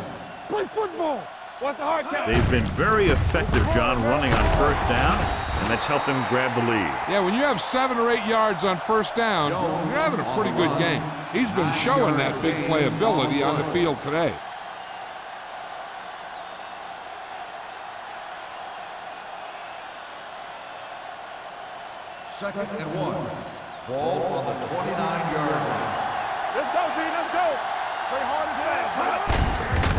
Speaker 3: Play football. What's the hard count?
Speaker 1: They've been very effective, John, running on 1st down, and that's helped them grab the lead.
Speaker 2: Yeah, when you have 7 or 8 yards on 1st down, you're having a pretty good game. He's been showing that big playability on the field today.
Speaker 4: Second and 1. Ball on the 29-yard line.
Speaker 3: Let's go, D. Let's go. Play hard as fast.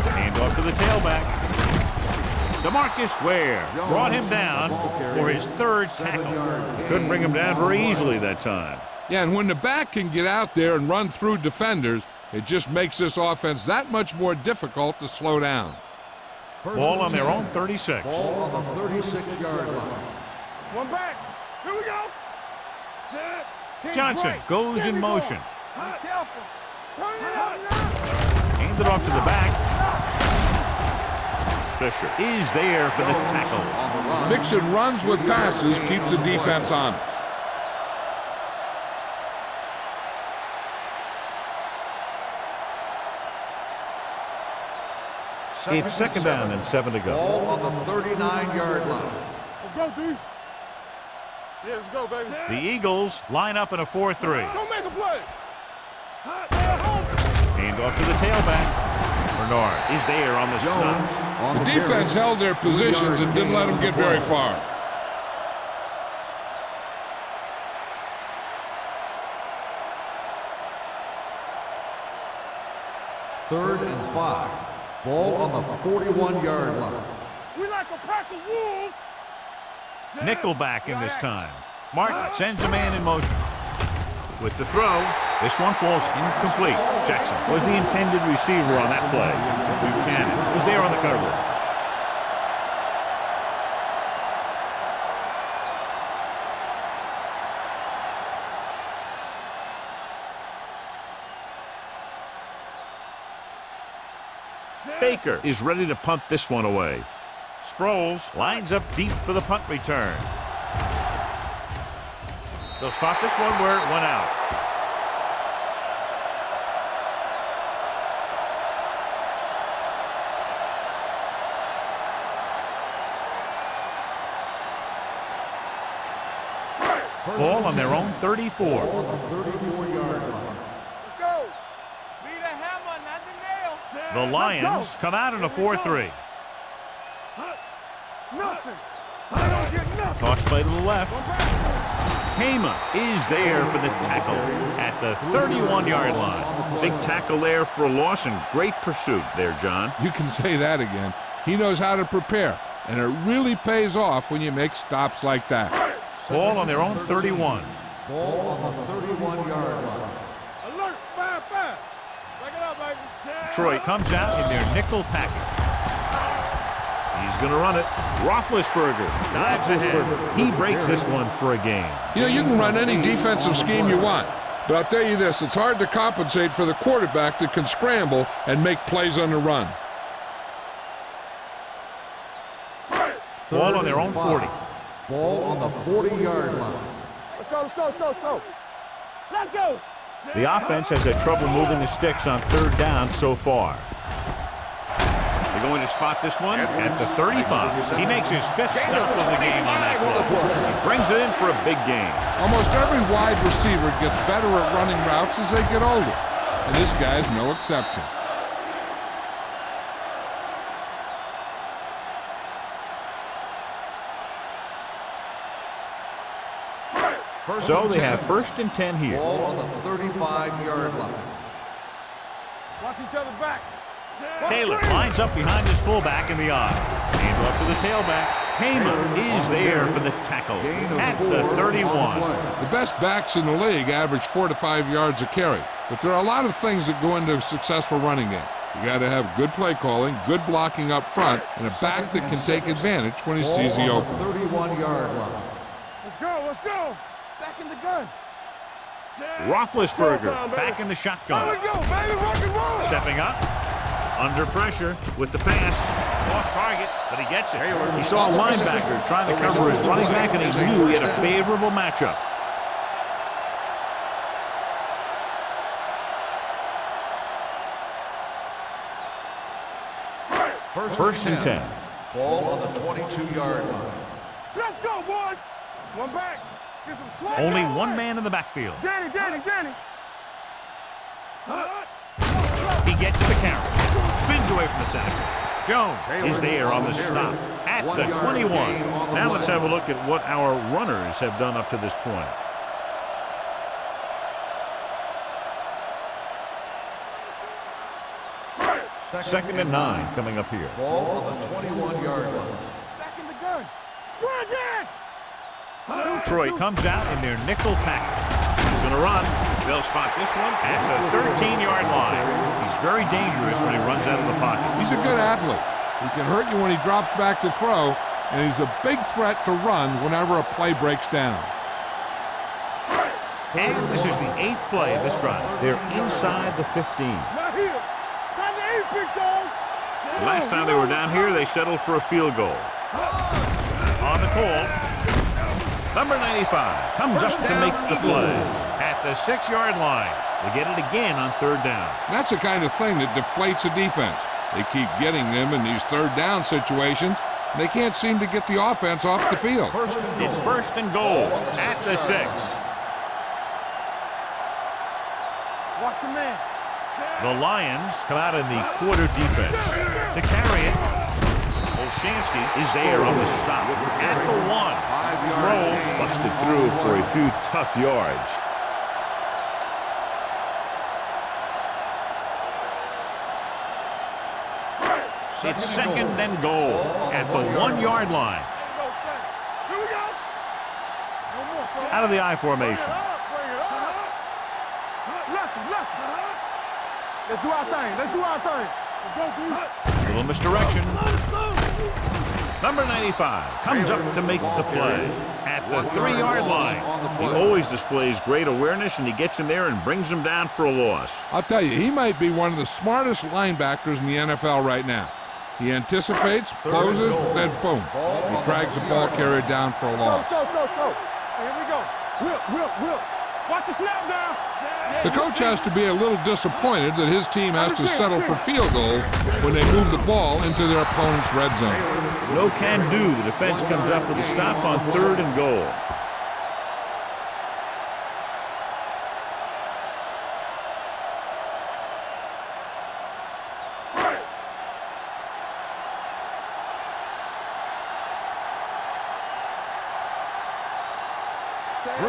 Speaker 1: Hand off to the tailback. DeMarcus Ware brought him down for his 3rd tackle. Couldn't bring him down very easily that time.
Speaker 2: Yeah, and when the back can get out there and run through defenders, it just makes this offense that much more difficult to slow down.
Speaker 1: Ball on their own 36.
Speaker 4: Ball on the 36-yard line.
Speaker 3: One back. Here we go. Set. King
Speaker 1: Johnson
Speaker 3: break.
Speaker 1: goes
Speaker 3: There
Speaker 1: in
Speaker 3: we go.
Speaker 1: motion.
Speaker 3: Be careful. Turn it up now.
Speaker 1: Handed off to the back. Fisher is there for the tackle.
Speaker 4: On the run.
Speaker 2: Mixing runs with passes keeps the defense honest.
Speaker 1: It's 2nd down and 7 to go.
Speaker 4: Ball on the 39-yard line.
Speaker 3: Let's go, D. Yeah, let's go, baby.
Speaker 1: The Eagles line up in a 4-3.
Speaker 3: Don't make a play.
Speaker 1: Hand off to the tailback. Bernard is there on the stop.
Speaker 2: The defense held their positions and didn't let them get very far.
Speaker 4: Third and 5. Ball on the 41-yard line.
Speaker 3: We like a pack of wolves.
Speaker 1: Nickelback in this time. Martin sends a man in motion. With the throw, this one falls incomplete. Jackson was the intended receiver on that play. Buchanan was there on the coverage. Baker is ready to punt this one away. Sproles lines up deep for the punt return. They'll spot this one where it went out. Ball on their own 34.
Speaker 4: On the 34-yard line.
Speaker 3: Let's go. Be the hammer, not the nail.
Speaker 1: The Lions come out in a 4-3.
Speaker 3: Nothing. I don't get nothing.
Speaker 1: Toss play to the left. Hama is there for the tackle at the 31-yard line. Big tackle there for a loss and great pursuit there, John.
Speaker 2: You can say that again. He knows how to prepare, and it really pays off when you make stops like that.
Speaker 1: Ball on their own 31.
Speaker 4: Ball on the 31-yard line.
Speaker 3: Alert. 5-5. Back it up, baby.
Speaker 1: Detroit comes out in their nickel package. He's going to run it. Roethlisberger dives ahead. He breaks this one for a gain.
Speaker 2: You know, you can run any defensive scheme you want, but I'll tell you this, it's hard to compensate for the quarterback that can scramble and make plays on the run.
Speaker 1: Ball on their own 40.
Speaker 4: Ball on the 40-yard line.
Speaker 3: Let's go, let's go, let's go, let's go. Let's go.
Speaker 1: The offense has had trouble moving the sticks on 3rd down so far. They're going to spot this one at the 35. He makes his 5th stop of the game on that play. He brings it in for a big gain.
Speaker 2: Almost every wide receiver gets better at running routes as they get older, and this guy's no exception.
Speaker 1: So they have 1st and 10 here.
Speaker 4: Ball on the 35-yard line.
Speaker 3: Watch each other back.
Speaker 1: Taylor lines up behind his fullback in the eye. Hands off to the tailback. Heyman is there for the tackle at the 31.
Speaker 2: The best backs in the league average 4 to 5 yards a carry, but there are a lot of things that go into a successful running game. You got to have good play calling, good blocking up front, and a back that can take advantage when he sees the open.
Speaker 4: 31-yard line.
Speaker 3: Let's go, let's go. Back in the gun.
Speaker 1: Roethlisberger back in the shotgun.
Speaker 3: There we go, baby. Rock and roll.
Speaker 1: Stepping up. Under pressure with the pass. Off target, but he gets it. He saw a linebacker trying to cover his running back, and he knew he had a favorable matchup. First and 10.
Speaker 4: Ball on the 22-yard line.
Speaker 3: Let's go, boys. One back. Get some slack.
Speaker 1: Only one man in the backfield.
Speaker 3: Danny.
Speaker 1: He gets the carry. Spins away from the tackle. Jones is there on the stop at the 21. Now let's have a look at what our runners have done up to this point. Second and 9 coming up here.
Speaker 4: Ball on the 21-yard line.
Speaker 3: Back in the gun. Run,
Speaker 1: Troy comes out in their nickel package. He's going to run. They'll spot this one at the 13-yard line. He's very dangerous when he runs out of the pocket.
Speaker 2: He's a good athlete. He can hurt you when he drops back to throw, and he's a big threat to run whenever a play breaks down.
Speaker 1: And this is the 8th play of this drive. They're inside the 15.
Speaker 3: Not here. Time to eat, big dogs.
Speaker 1: The last time they were down here, they settled for a field goal. On the call, number 95 comes up to make the play at the 6-yard line. They get it again on third down.
Speaker 2: That's the kind of thing that deflates a defense. They keep getting them in these third down situations, and they can't seem to get the offense off the field.
Speaker 1: It's first and goal at the 6.
Speaker 3: Watch your man.
Speaker 1: The Lions come out in the quarter defense. To carry it, Olshansky is there on the stop at the 1. Sproles busted through for a few tough yards. It's second and goal at the 1-yard line.
Speaker 3: Here we go. No more, son.
Speaker 1: Out of the I formation.
Speaker 3: Bring it up. Left. Let's do our thing. Let's go, dude.
Speaker 1: Little misdirection. Number 95 comes up to make the play at the 3-yard line. He always displays great awareness, and he gets in there and brings him down for a loss.
Speaker 2: I'll tell you, he might be one of the smartest linebackers in the NFL right now. He anticipates, closes, then boom. He drags the ball carrier down for a loss.
Speaker 3: Go. Here we go. Whip. Watch the snap down.
Speaker 2: The coach has to be a little disappointed that his team has to settle for field goals when they move the ball into their opponent's red zone.
Speaker 1: No can do. The defense comes up with a stop on third and goal.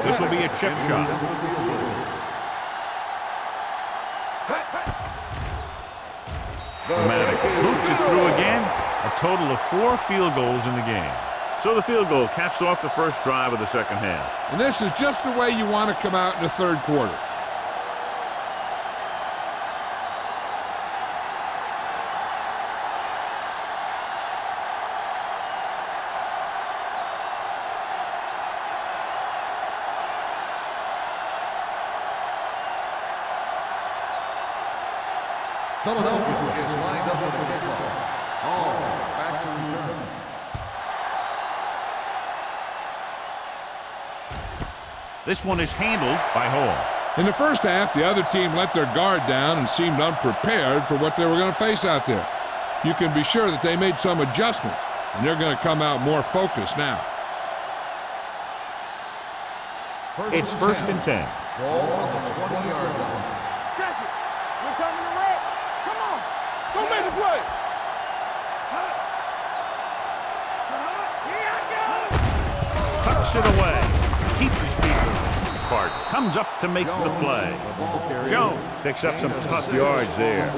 Speaker 1: This will be a chip shot. Dramatic. Boots it through again. A total of 4 field goals in the game. So the field goal caps off the first drive of the second half.
Speaker 2: And this is just the way you want to come out in the third quarter.
Speaker 4: Philadelphia is lined up for the kickoff. Hall back to return.
Speaker 1: This one is handled by Hall.
Speaker 2: In the first half, the other team let their guard down and seemed unprepared for what they were going to face out there. You can be sure that they made some adjustment, and they're going to come out more focused now.
Speaker 1: It's first and 10.
Speaker 4: Ball on the 20-yard line.
Speaker 3: Check it. We're coming to red. Come on. Go make the play. Here I go.
Speaker 1: Tucks it away. Keeps his feet moving. Carter comes up to make the play. Jones picks up some tough yards there.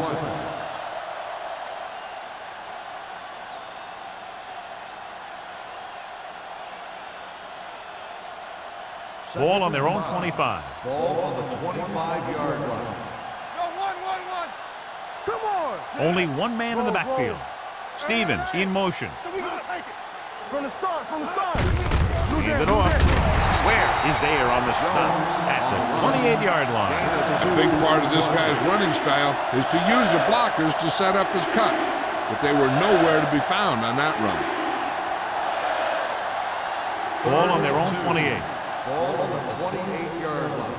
Speaker 1: Ball on their own 25.
Speaker 4: Ball on the 25-yard line.
Speaker 3: Go, one. Come on.
Speaker 1: Only one man in the backfield. Stevens in motion.
Speaker 3: So we gonna take it. From the start.
Speaker 1: Hand it off. Ware is there on the stop at the 28-yard line.
Speaker 2: A big part of this guy's running style is to use the blockers to set up his cut, but they were nowhere to be found on that run.
Speaker 1: Ball on their own 28.
Speaker 4: Ball on the 28-yard line.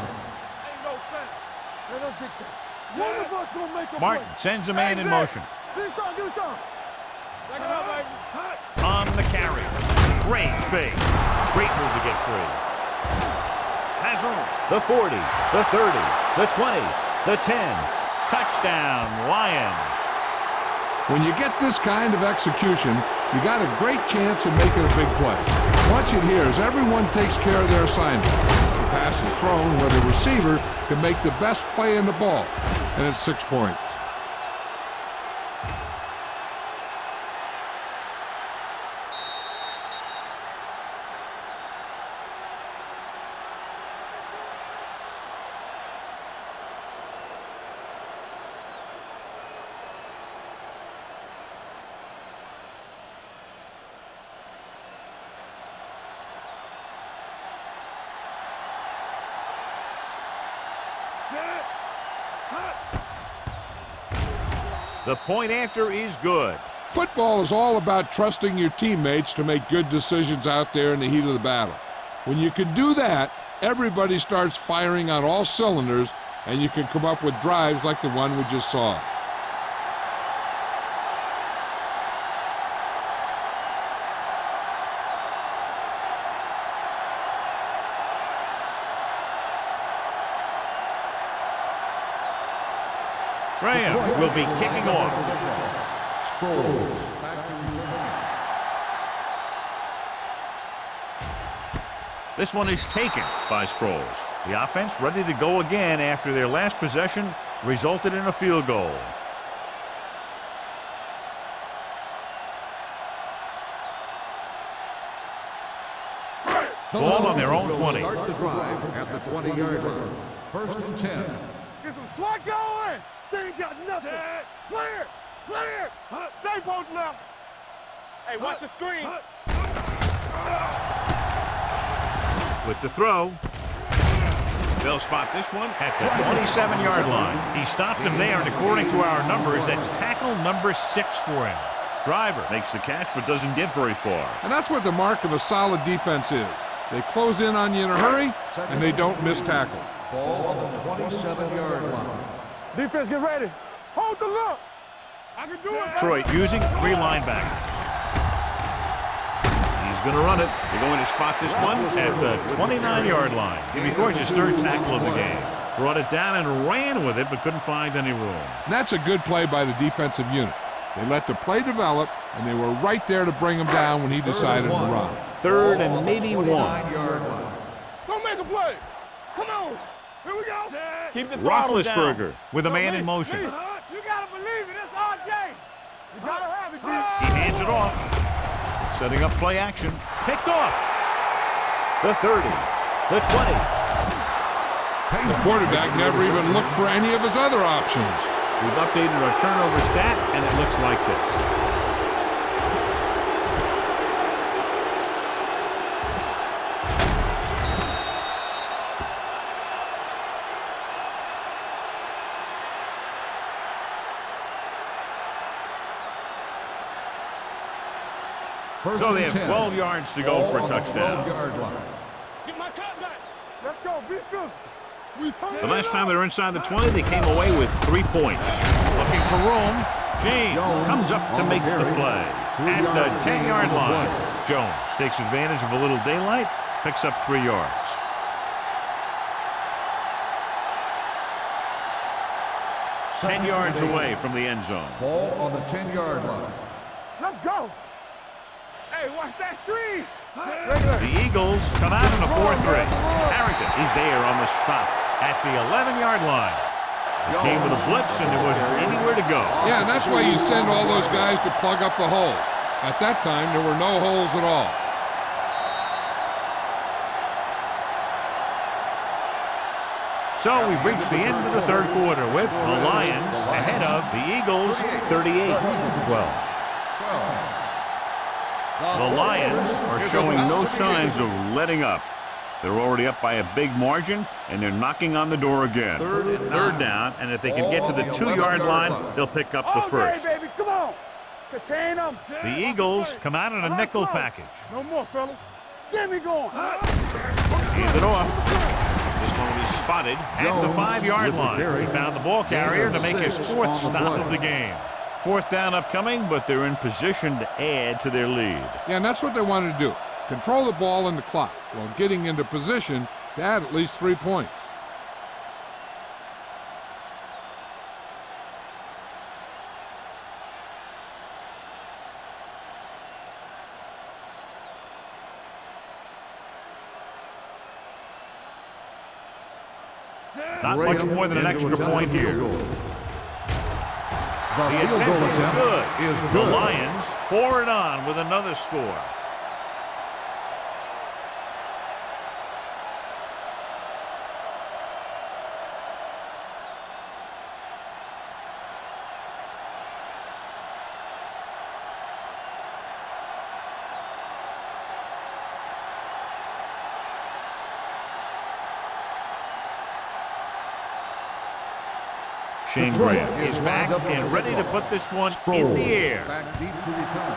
Speaker 1: Martin sends a man in motion. On the carry. Great fake. Great move to get free. Has room. The 40, the 30, the 20, the 10. Touchdown, Lions.
Speaker 2: When you get this kind of execution, you got a great chance of making a big play. Watch it here as everyone takes care of their assignment. The pass is thrown where the receiver can make the best play in the ball, and it's 6 points.
Speaker 1: The point after is good.
Speaker 2: Football is all about trusting your teammates to make good decisions out there in the heat of the battle. When you can do that, everybody starts firing on all cylinders, and you can come up with drives like the one we just saw.
Speaker 1: Graham will be kicking off. This one is taken by Sproles. The offense ready to go again after their last possession resulted in a field goal. Ball on their own 20.
Speaker 4: Start the drive at the 20-yard line. 1st and 10.
Speaker 3: Get some swat going. They ain't got nothing. Clear. Clear. Stay both left. Hey, watch the screen.
Speaker 1: With the throw. They'll spot this one at the 27-yard line. He stopped him there, and according to our numbers, that's tackle number 6 for him. Driver makes the catch but doesn't get very far.
Speaker 2: And that's what the mark of a solid defense is. They close in on you in a hurry, and they don't miss tackle.
Speaker 4: Ball on the 27-yard line.
Speaker 3: Defense, get ready. Hold the look. I can do it.
Speaker 1: Detroit using 3 linebackers. He's going to run it. They're going to spot this one at the 29-yard line. He records his 3rd tackle of the game. Brought it down and ran with it, but couldn't find any room.
Speaker 2: And that's a good play by the defensive unit. They let the play develop, and they were right there to bring him down when he decided to run.
Speaker 1: 3rd and maybe 1.
Speaker 3: Don't make a play. Come on. Here we go.
Speaker 1: Keep the Roethlisberger with a man in motion.
Speaker 3: You got to believe it. It's our game. You got to have it, G.
Speaker 1: He hands it off. Setting up play action. Picked off. The 30. The 20.
Speaker 2: The quarterback never even looked for any of his other options.
Speaker 1: We've updated our turnover stat, and it looks like this. So they have 12 yards to go for a touchdown.
Speaker 3: Get my cut back. Let's go. Be physical.
Speaker 1: The last time they were inside the 20, they came away with 3 points. Looking for room. James comes up to make the play. At the 10-yard line, Jones takes advantage of a little daylight, picks up 3 yards. Ten yards away from the end zone.
Speaker 4: Ball on the 10-yard line.
Speaker 3: Let's go. Hey, watch that screen.
Speaker 1: The Eagles come out in a 4-3. Harrington is there on the stop at the 11-yard line. He came with a blitz, and there wasn't anywhere to go.
Speaker 2: Yeah, and that's why you send all those guys to plug up the hole. At that time, there were no holes at all.
Speaker 1: So we've reached the end of the 3rd quarter with the Lions ahead of the Eagles 38-12. The Lions are showing no signs of letting up. They're already up by a big margin, and they're knocking on the door again. Third down, and if they can get to the 2-yard line, they'll pick up the first.
Speaker 3: Okay, baby, come on. Contain them.
Speaker 1: The Eagles come out in a nickel package.
Speaker 3: No more, fellas. Get me going.
Speaker 1: Hand it off. This one will be spotted at the 5-yard line. He found the ball carrier to make his 4th stop of the game. 4th down upcoming, but they're in position to add to their lead.
Speaker 2: Yeah, and that's what they wanted to do. Control the ball and the clock while getting into position to add at least 3 points.
Speaker 1: Not much more than an extra point here. The attempt is good. The Lions pour it on with another score. Shane Graham is back and ready to put this one in the air.
Speaker 4: Back deep to return.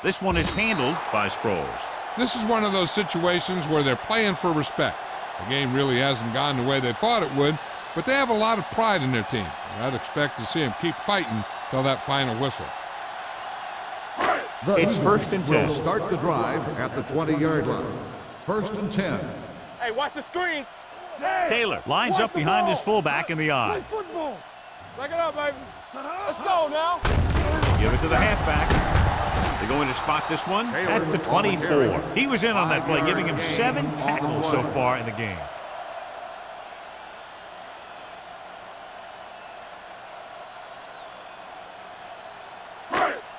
Speaker 1: This one is handled by Sproles.
Speaker 2: This is one of those situations where they're playing for respect. The game really hasn't gone the way they thought it would, but they have a lot of pride in their team. I'd expect to see them keep fighting till that final whistle.
Speaker 1: It's 1st and 10.
Speaker 4: Will start the drive at the 20-yard line. 1st and 10.
Speaker 3: Hey, watch the screen.
Speaker 1: Taylor lines up behind his fullback in the eye.
Speaker 3: Football. Check it out, baby. Let's go now.
Speaker 1: Give it to the halfback. They're going to spot this one at the 24. He was in on that play, giving him 7 tackles so far in the game.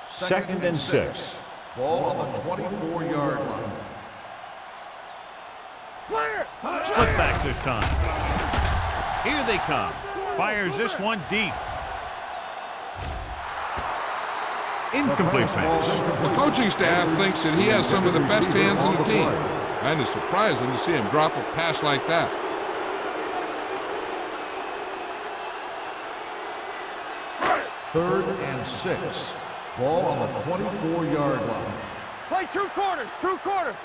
Speaker 1: Second and 6.
Speaker 4: Ball on the 24-yard line.
Speaker 1: Split backs this time. Here they come. Fires this one deep. Incomplete pass.
Speaker 2: The coaching staff thinks that he has some of the best hands in the team. And it's surprising to see him drop a pass like that.
Speaker 4: Third and 6. Ball on the 24-yard line.
Speaker 3: Play 2 quarters. 2 quarters.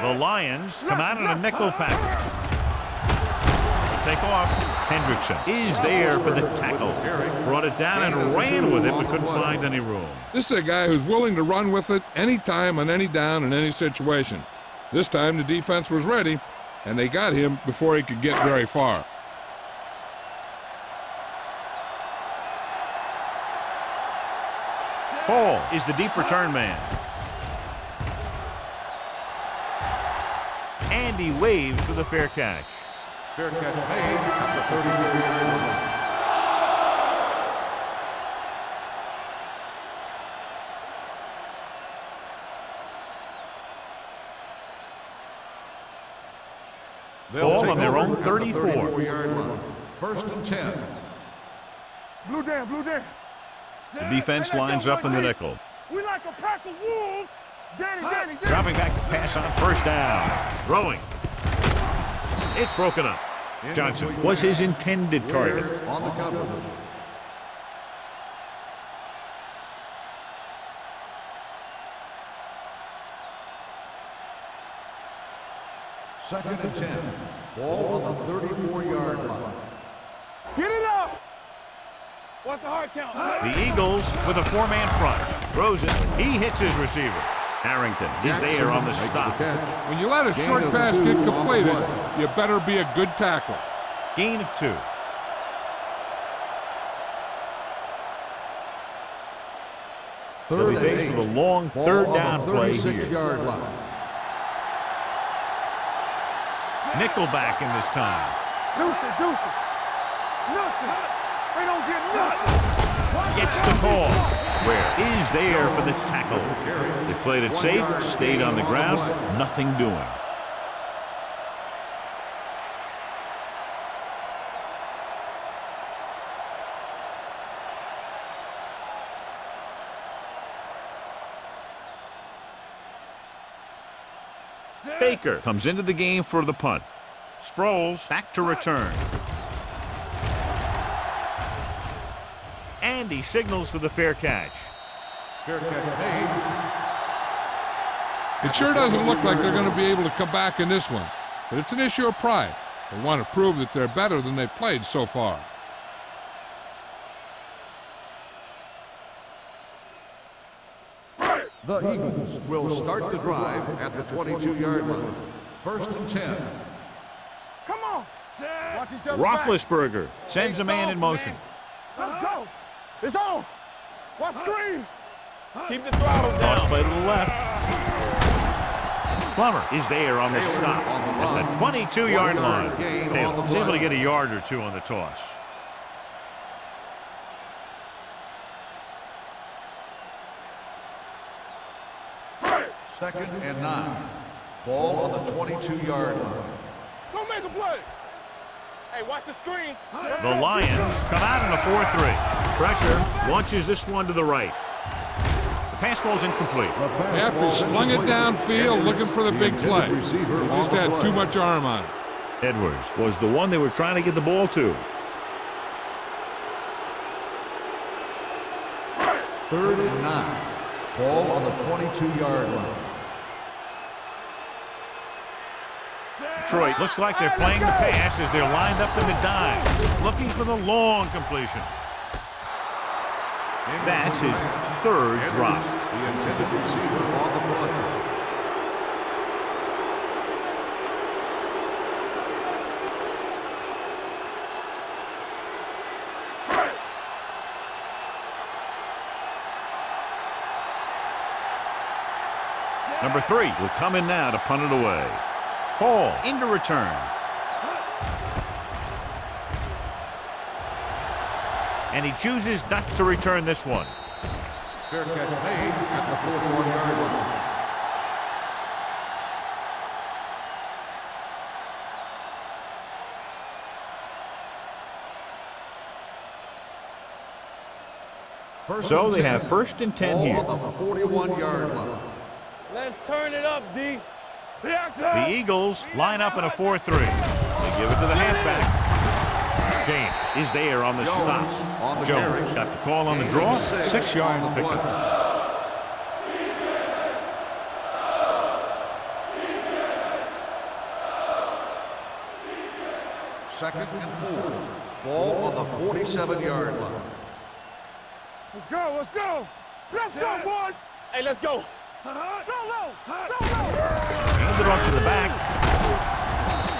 Speaker 1: The Lions come out in a nickel package. Take off. Hendrickson is there for the tackle. Brought it down and ran with it, but couldn't find any room.
Speaker 2: This is a guy who's willing to run with it anytime, on any down, in any situation. This time the defense was ready, and they got him before he could get very far.
Speaker 1: Paul is the deep return man. And he waves for the fair catch.
Speaker 4: Fair catch made at the 34-yard line.
Speaker 1: Ball on their own 34.
Speaker 4: 34-yard line. 1st and 10.
Speaker 3: Blue down, blue down.
Speaker 1: The defense lines up in the nickel.
Speaker 3: We like a pack of wolves. Danny.
Speaker 1: Dropping back to pass on 1st down. Throwing. It's broken up. Johnson was his intended target.
Speaker 4: On the cover. Second and 10. Ball on the 34-yard line.
Speaker 3: Get it up. What's the hard count?
Speaker 1: The Eagles with a 4-man front. Throws it. He hits his receiver. Harrington is there on the stop.
Speaker 2: When you let a short pass get completed, you better be a good tackle.
Speaker 1: Gain of 2. They'll be faced with a long 3rd down play here.
Speaker 4: Line.
Speaker 1: Nickelback in this time.
Speaker 3: Deuce. Nothing. They don't get nothing.
Speaker 1: Gets the call. Where is there for the tackle? They played it safe, stayed on the ground, nothing doing. Baker comes into the game for the punt. Sproles back to return. And he signals for the fair catch.
Speaker 4: Fair catch made.
Speaker 2: It sure doesn't look like they're going to be able to come back in this one, but it's an issue of pride. They want to prove that they're better than they've played so far.
Speaker 4: The Eagles will start the drive at the 22-yard line. 1st and 10.
Speaker 3: Come on. Watch each other back.
Speaker 1: Roethlisberger sends a man in motion.
Speaker 3: Let's go. It's on. Watch screen. Keep the throttle down.
Speaker 1: Toss play to the left. Plummer is there on the stop at the 22-yard line. Taylor is able to get a yard or two on the toss.
Speaker 4: Second and 9. Ball on the 22-yard line.
Speaker 3: Don't make a play. Hey, watch the screen.
Speaker 1: The Lions come out in a 4-3. Pressure launches this one to the right. The pass falls incomplete.
Speaker 2: After slung it downfield looking for the big play. He just had too much arm on it.
Speaker 1: Edwards was the one they were trying to get the ball to.
Speaker 4: 3rd and 9. Ball on the 22-yard line.
Speaker 1: Detroit looks like they're playing the pass as they're lined up in the dime, looking for the long completion. That's his 3rd drop.
Speaker 4: The intended receiver on the play.
Speaker 1: Number 3 will come in now to punt it away. Hall into return. And he chooses not to return this one.
Speaker 4: Fair catch made at the 41-yard line.
Speaker 1: So they have 1st and 10 here.
Speaker 4: On the 41-yard line.
Speaker 3: Let's turn it up, D. Yes, sir.
Speaker 1: The Eagles line up in a 4-3. They give it to the halfback. James is there on the stop. Jones got the call on the draw. 6-yard pickup.
Speaker 4: Second and 4. Ball on the 47-yard line.
Speaker 3: Let's go. Let's go. Let's go, boys. Hey, let's go. Throw low.
Speaker 1: Handed off to the back.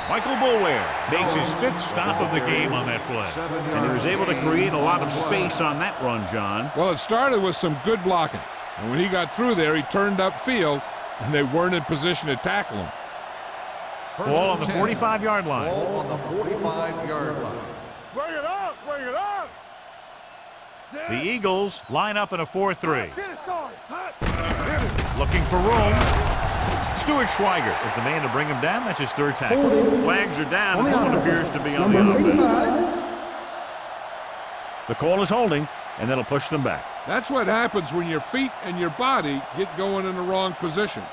Speaker 1: Michael Boulware makes his 5th stop of the game on that play. And he was able to create a lot of space on that run, John.
Speaker 2: Well, it started with some good blocking. And when he got through there, he turned upfield, and they weren't in position to tackle him.
Speaker 1: Ball on the 45-yard line.
Speaker 4: Ball on the 45-yard line.
Speaker 3: Bring it up. Bring it up.
Speaker 1: The Eagles line up in a 4-3.
Speaker 3: Get it, son.
Speaker 1: Looking for room. Stuart Schweiger is the man to bring him down. That's his 3rd tackle. Flags are down, and this one appears to be on the offense. The call is holding, and that'll push them back.
Speaker 2: That's what happens when your feet and your body get going in the wrong position.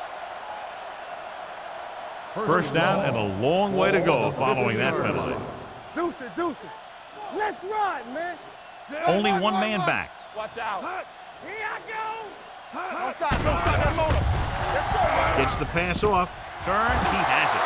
Speaker 1: First down and a long way to go following that penalty.
Speaker 3: Deuce it. Let's run, man.
Speaker 1: Only one man back.
Speaker 3: Watch out. Here I go. Don't stop that motor. Let's go, man.
Speaker 1: Gets the pass off. Turn. He has it.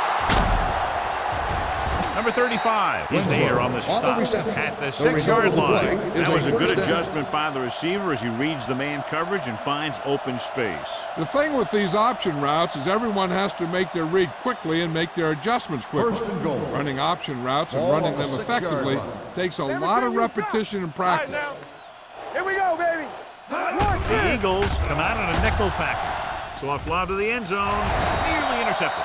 Speaker 1: Number 35 is there on the stop at the 6-yard line. That was a good adjustment by the receiver as he reads the man coverage and finds open space.
Speaker 2: The thing with these option routes is everyone has to make their read quickly and make their adjustments quickly.
Speaker 4: 1st and goal.
Speaker 2: Running option routes and running them effectively takes a lot of repetition and practice.
Speaker 3: Right, here we go, baby.
Speaker 1: The Eagles come out in a nickel package. Soft lob to the end zone, nearly intercepted.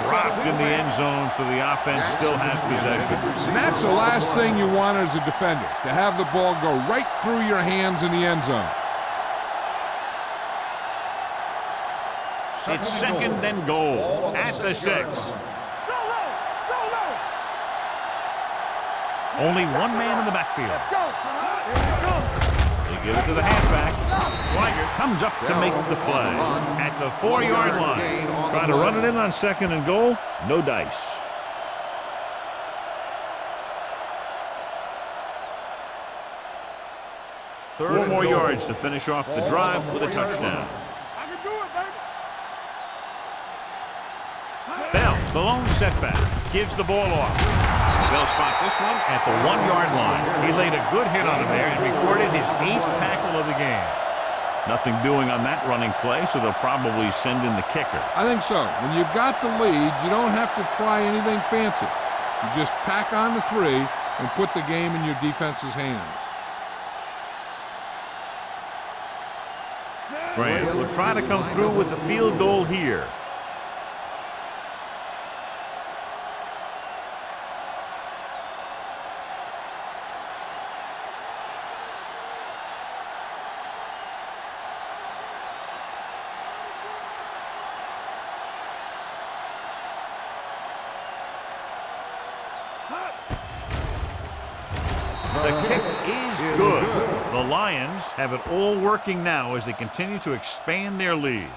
Speaker 1: Dropped in the end zone, so the offense still has possession.
Speaker 2: And that's the last thing you want as a defender, to have the ball go right through your hands in the end zone.
Speaker 1: It's 2nd and goal at the 6. Only one man in the backfield. They give it to the halfback. Swigert comes up to make the play at the 4-yard line. Trying to run it in on 2nd and goal. No dice. Four more yards to finish off the drive with a touchdown.
Speaker 3: I can do it, baby.
Speaker 1: Bell, the lone setback, gives the ball off. They'll spot this one at the 1-yard line. He laid a good hit on him there and recorded his 8th tackle of the game. Nothing doing on that running play, so they'll probably send in the kicker.
Speaker 2: I think so. When you've got the lead, you don't have to try anything fancy. You just tack on the 3 and put the game in your defense's hands.
Speaker 1: Grant will try to come through with the field goal here. The kick is good. The Lions have it all working now as they continue to expand their lead.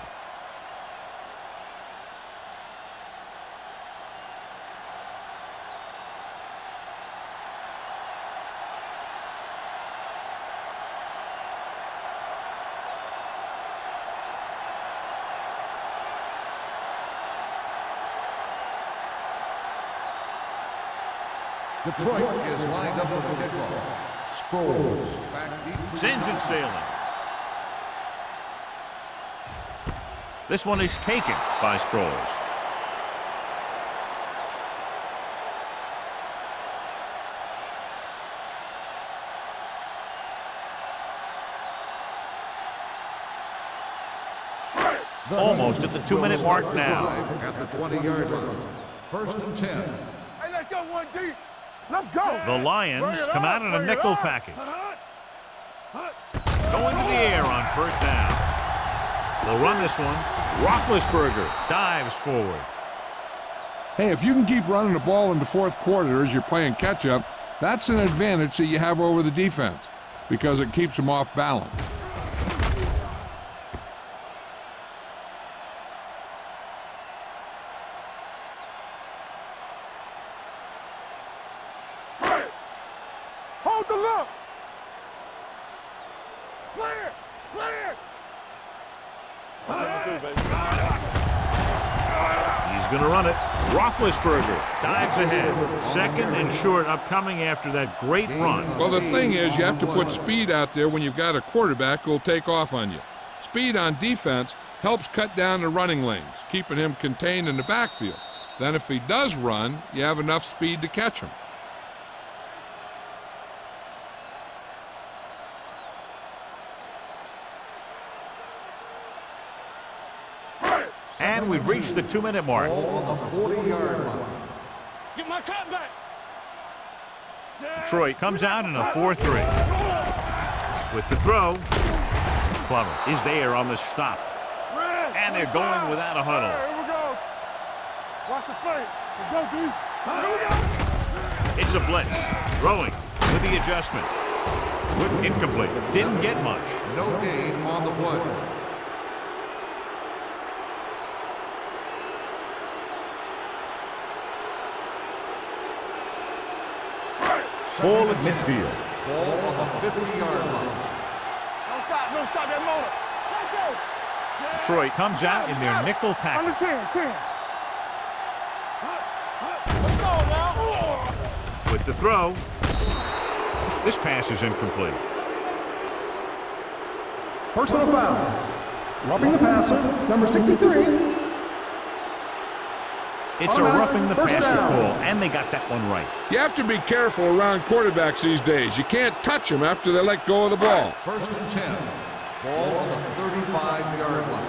Speaker 4: Detroit is lined up for the kickoff. Sproles back deep.
Speaker 1: Sends it sailing. This one is taken by Sproles. Almost at the 2-minute mark now.
Speaker 4: At the 20-yard line. 1st and 10.
Speaker 3: Hey, let's go 1 deep. Let's go.
Speaker 1: The Lions come out in a nickel package. Going to the air on 1st down. They'll run this one. Roethlisberger dives forward.
Speaker 2: Hey, if you can keep running the ball in the 4th quarter as you're playing catch-up, that's an advantage that you have over the defense because it keeps them off balance.
Speaker 3: Hold the look. Clear. Clear.
Speaker 1: He's going to run it. Roethlisberger dives ahead. 2nd and short upcoming after that great run.
Speaker 2: Well, the thing is, you have to put speed out there when you've got a quarterback who'll take off on you. Speed on defense helps cut down the running lanes, keeping him contained in the backfield. Then if he does run, you have enough speed to catch him.
Speaker 1: And we've reached the 2-minute mark.
Speaker 4: Ball on the 40-yard line.
Speaker 3: Get my cut back.
Speaker 1: Detroit comes out in a 4-3. With the throw, Plummer is there on the stop. And they're going without a huddle.
Speaker 3: Here we go. Watch the play. Let's go, D. Here we go.
Speaker 1: It's a blitz. Throwing with the adjustment. Incomplete. Didn't get much.
Speaker 4: No gain on the play.
Speaker 1: Ball at midfield.
Speaker 4: Ball on the 50-yard line.
Speaker 3: Don't stop that motor. Let's go.
Speaker 1: Detroit comes out in their nickel
Speaker 3: On the
Speaker 1: package.
Speaker 3: 10. Let's go now.
Speaker 1: With the throw. This pass is incomplete.
Speaker 5: Personal foul. Roughing the passer, number 63.
Speaker 1: It's a roughing the passer call, and they got that one right.
Speaker 2: You have to be careful around quarterbacks these days. You can't touch them after they let go of the ball.
Speaker 4: 1st and 10. Ball on the 35-yard line.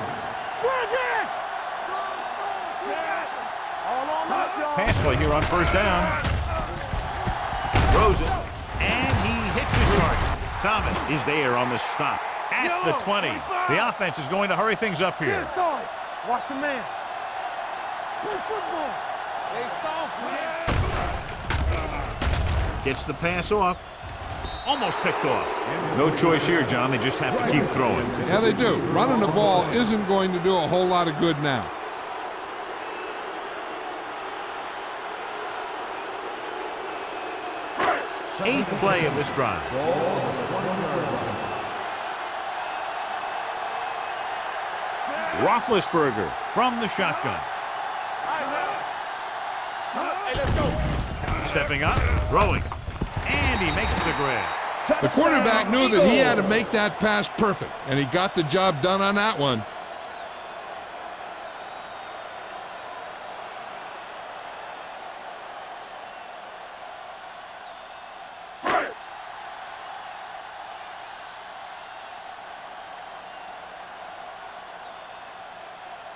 Speaker 1: Pass play here on 1st down. Throws it, and he hits his target. Thomas is there on the stop at the 20. The offense is going to hurry things up here.
Speaker 3: Watch a man. Play football. They soft, man.
Speaker 1: Gets the pass off. Almost picked off. No choice here, John. They just have to keep throwing.
Speaker 2: Yeah, they do. Running the ball isn't going to do a whole lot of good now.
Speaker 1: Eighth play of this drive. Roethlisberger from the shotgun.
Speaker 3: Hey, let's go.
Speaker 1: Stepping up, throwing, and he makes the grab.
Speaker 2: The quarterback knew that he had to make that pass perfect, and he got the job done on that one.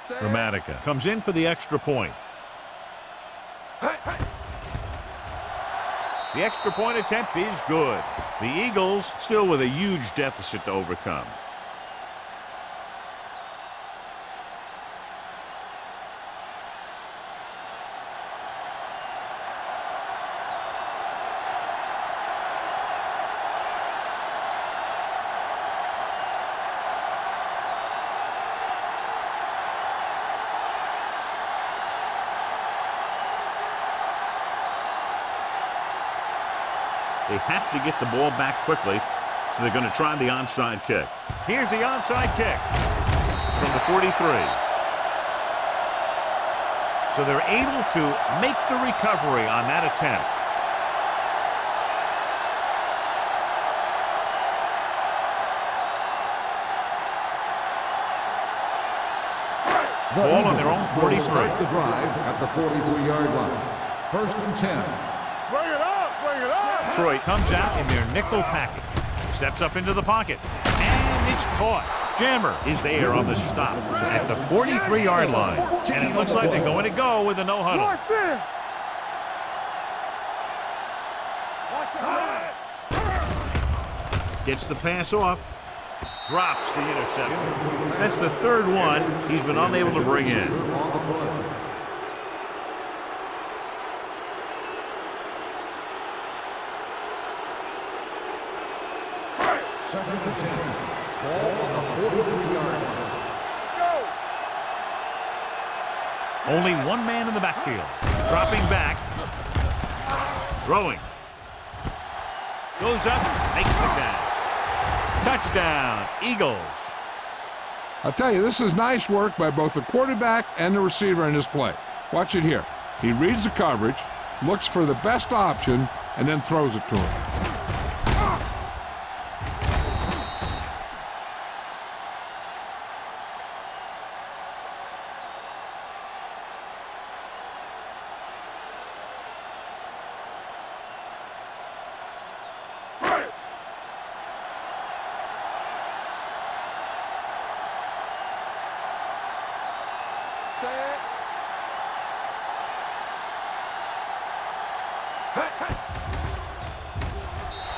Speaker 1: Dramatica comes in for the extra point. The extra point attempt is good. The Eagles still with a huge deficit to overcome. They have to get the ball back quickly, so they're going to try the onside kick. Here's the onside kick from the 43. So they're able to make the recovery on that attempt. Ball on their own 43.
Speaker 4: Start the drive at the 43-yard line. 1st and 10.
Speaker 3: Bring it up, bring it up.
Speaker 1: Detroit comes out in their nickel package. Steps up into the pocket. And it's caught. Jammer is there on the stop at the 43-yard line. And it looks like they're going to go with a no-huddle. Gets the pass off. Drops the interception. That's the third one he's been unable to bring in.
Speaker 4: Second and 10. Ball on the 43-yard line.
Speaker 1: Only one man in the backfield. Dropping back. Throwing. Goes up. Makes the catch. Touchdown, Eagles.
Speaker 2: I'll tell you, this is nice work by both the quarterback and the receiver in this play. Watch it here. He reads the coverage, looks for the best option, and then throws it to him.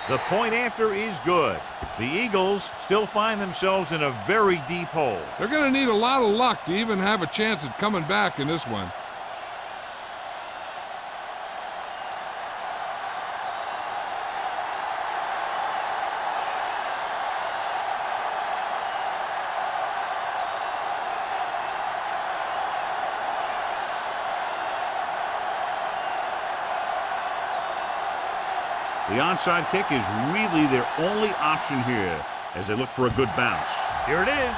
Speaker 1: The point after is good. The Eagles still find themselves in a very deep hole.
Speaker 2: They're going to need a lot of luck to even have a chance at coming back in this one.
Speaker 1: The onside kick is really their only option here as they look for a good bounce. Here it is.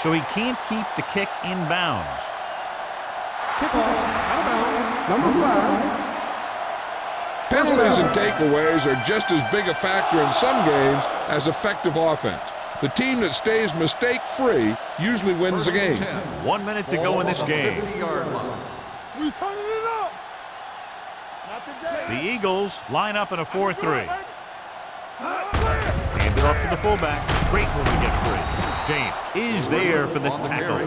Speaker 1: So he can't keep the kick in bounds.
Speaker 5: Kickoff out of bounds. Number 5.
Speaker 2: Penalties and takeaways are just as big a factor in some games as effective offense. The team that stays mistake-free usually wins the game.
Speaker 1: 1 minute to go in this game.
Speaker 4: 50-yard line.
Speaker 3: We turning it up.
Speaker 1: The Eagles line up in a 4-3. Hand it off to the fullback. Great move to get free. James is there for the tackle.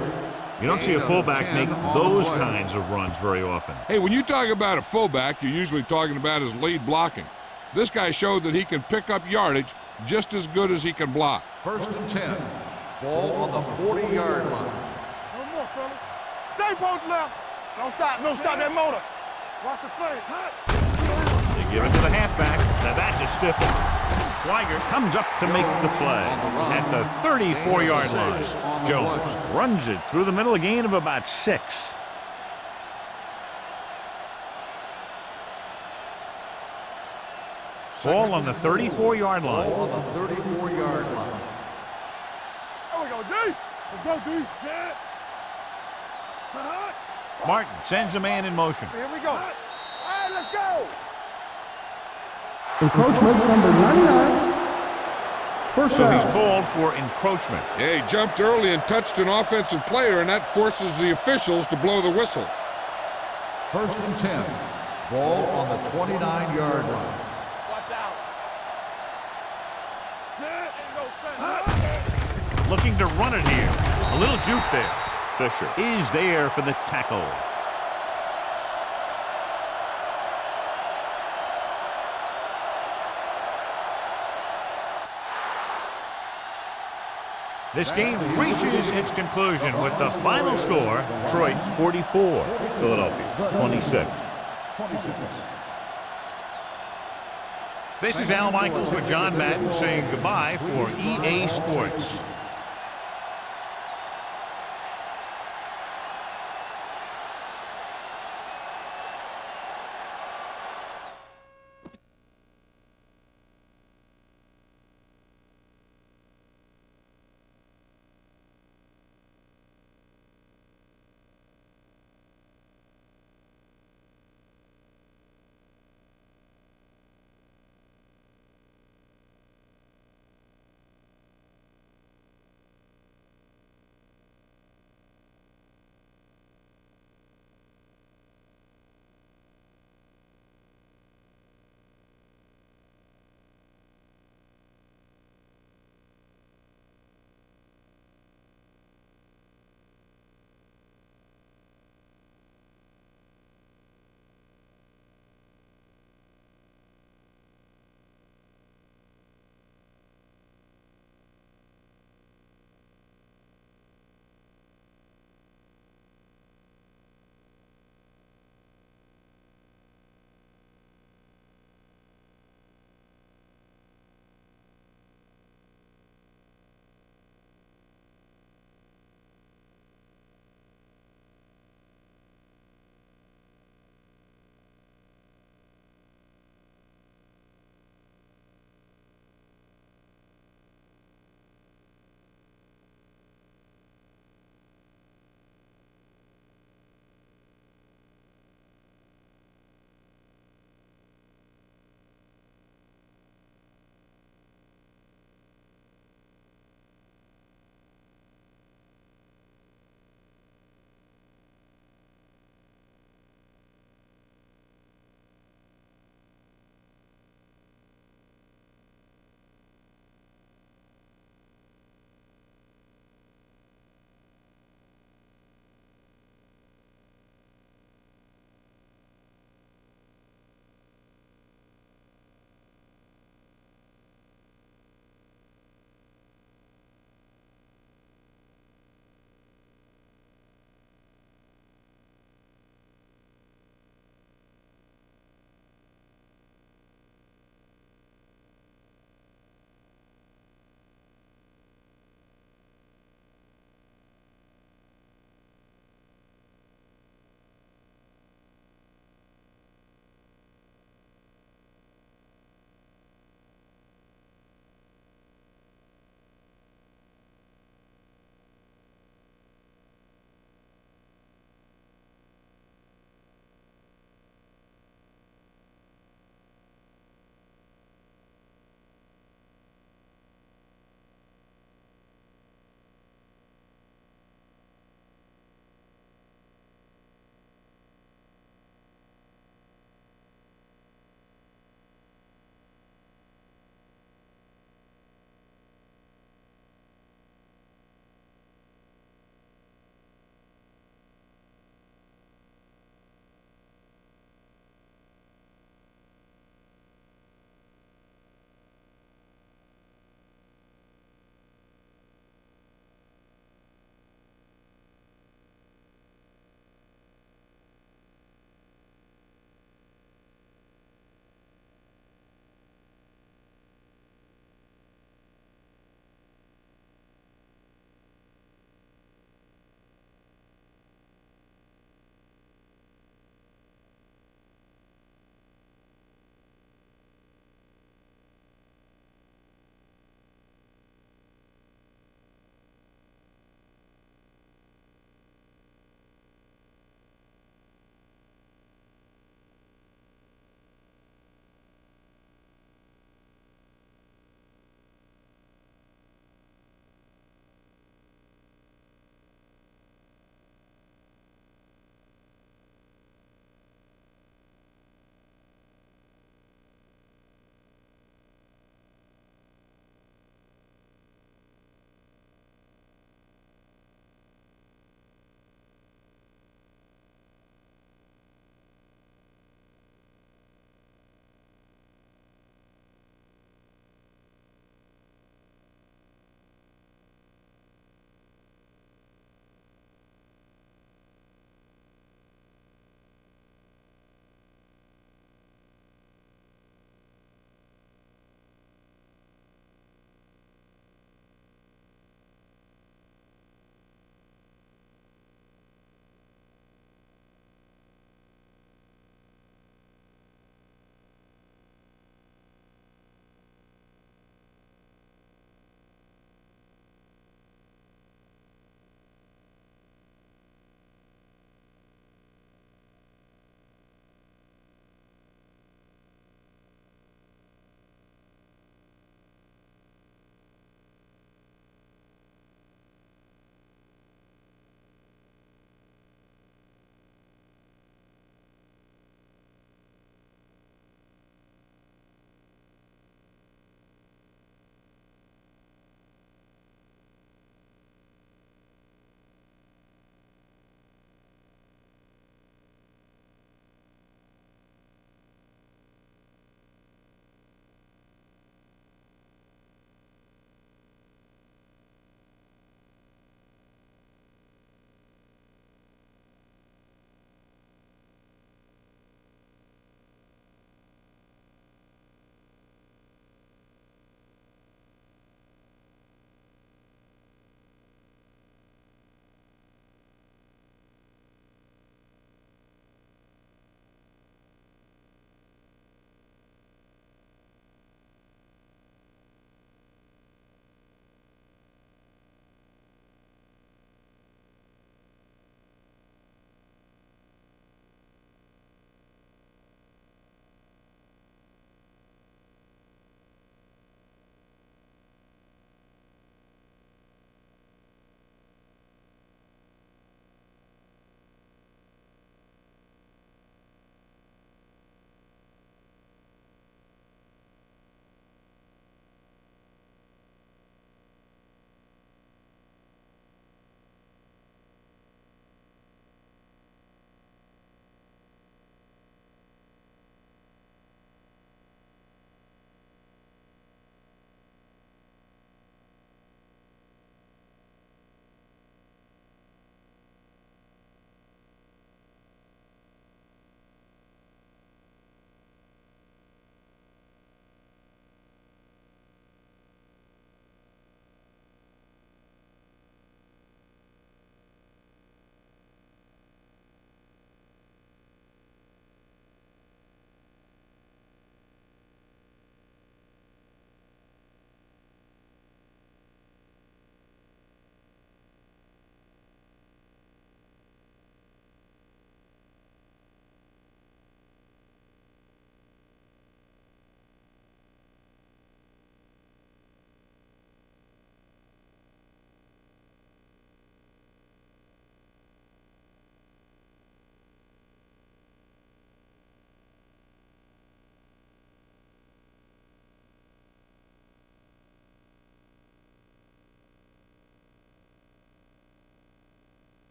Speaker 1: You don't see a fullback make those kinds of runs very often.
Speaker 2: Hey, when you talk about a fullback, you're usually talking about his lead blocking. This guy showed that he can pick up yardage just as good as he can block.
Speaker 4: 1st and 10. Ball on the 40-yard line.
Speaker 3: No more, fella. Stay post left. Don't stop that motor. Watch the flank.
Speaker 1: They give it to the halfback. Now that's a stiff one. Schweiger comes up to make the play at the 34-yard line. Jones runs it through the middle, a gain of about 6. Ball on the 34-yard line.
Speaker 4: Ball on the 34-yard line.
Speaker 3: There we go, D. Let's go, D. Set.
Speaker 1: Martin sends a man in motion.
Speaker 3: Here we go. All right, let's go.
Speaker 5: Encroachment number 99. First
Speaker 1: So
Speaker 5: down.
Speaker 1: he's called for encroachment.
Speaker 2: Yeah, he jumped early and touched an offensive player, and that forces the officials to blow the whistle.
Speaker 4: 1st and 10. Ball on the 29-yard line.
Speaker 3: Watch out. Set. And go fast.
Speaker 1: Looking to run it here. A little juke there. Fisher is there for the tackle. This game reaches its conclusion with the final score, Detroit 44, Philadelphia 26. This is Al Michaels with John Madden saying goodbye for EA Sports.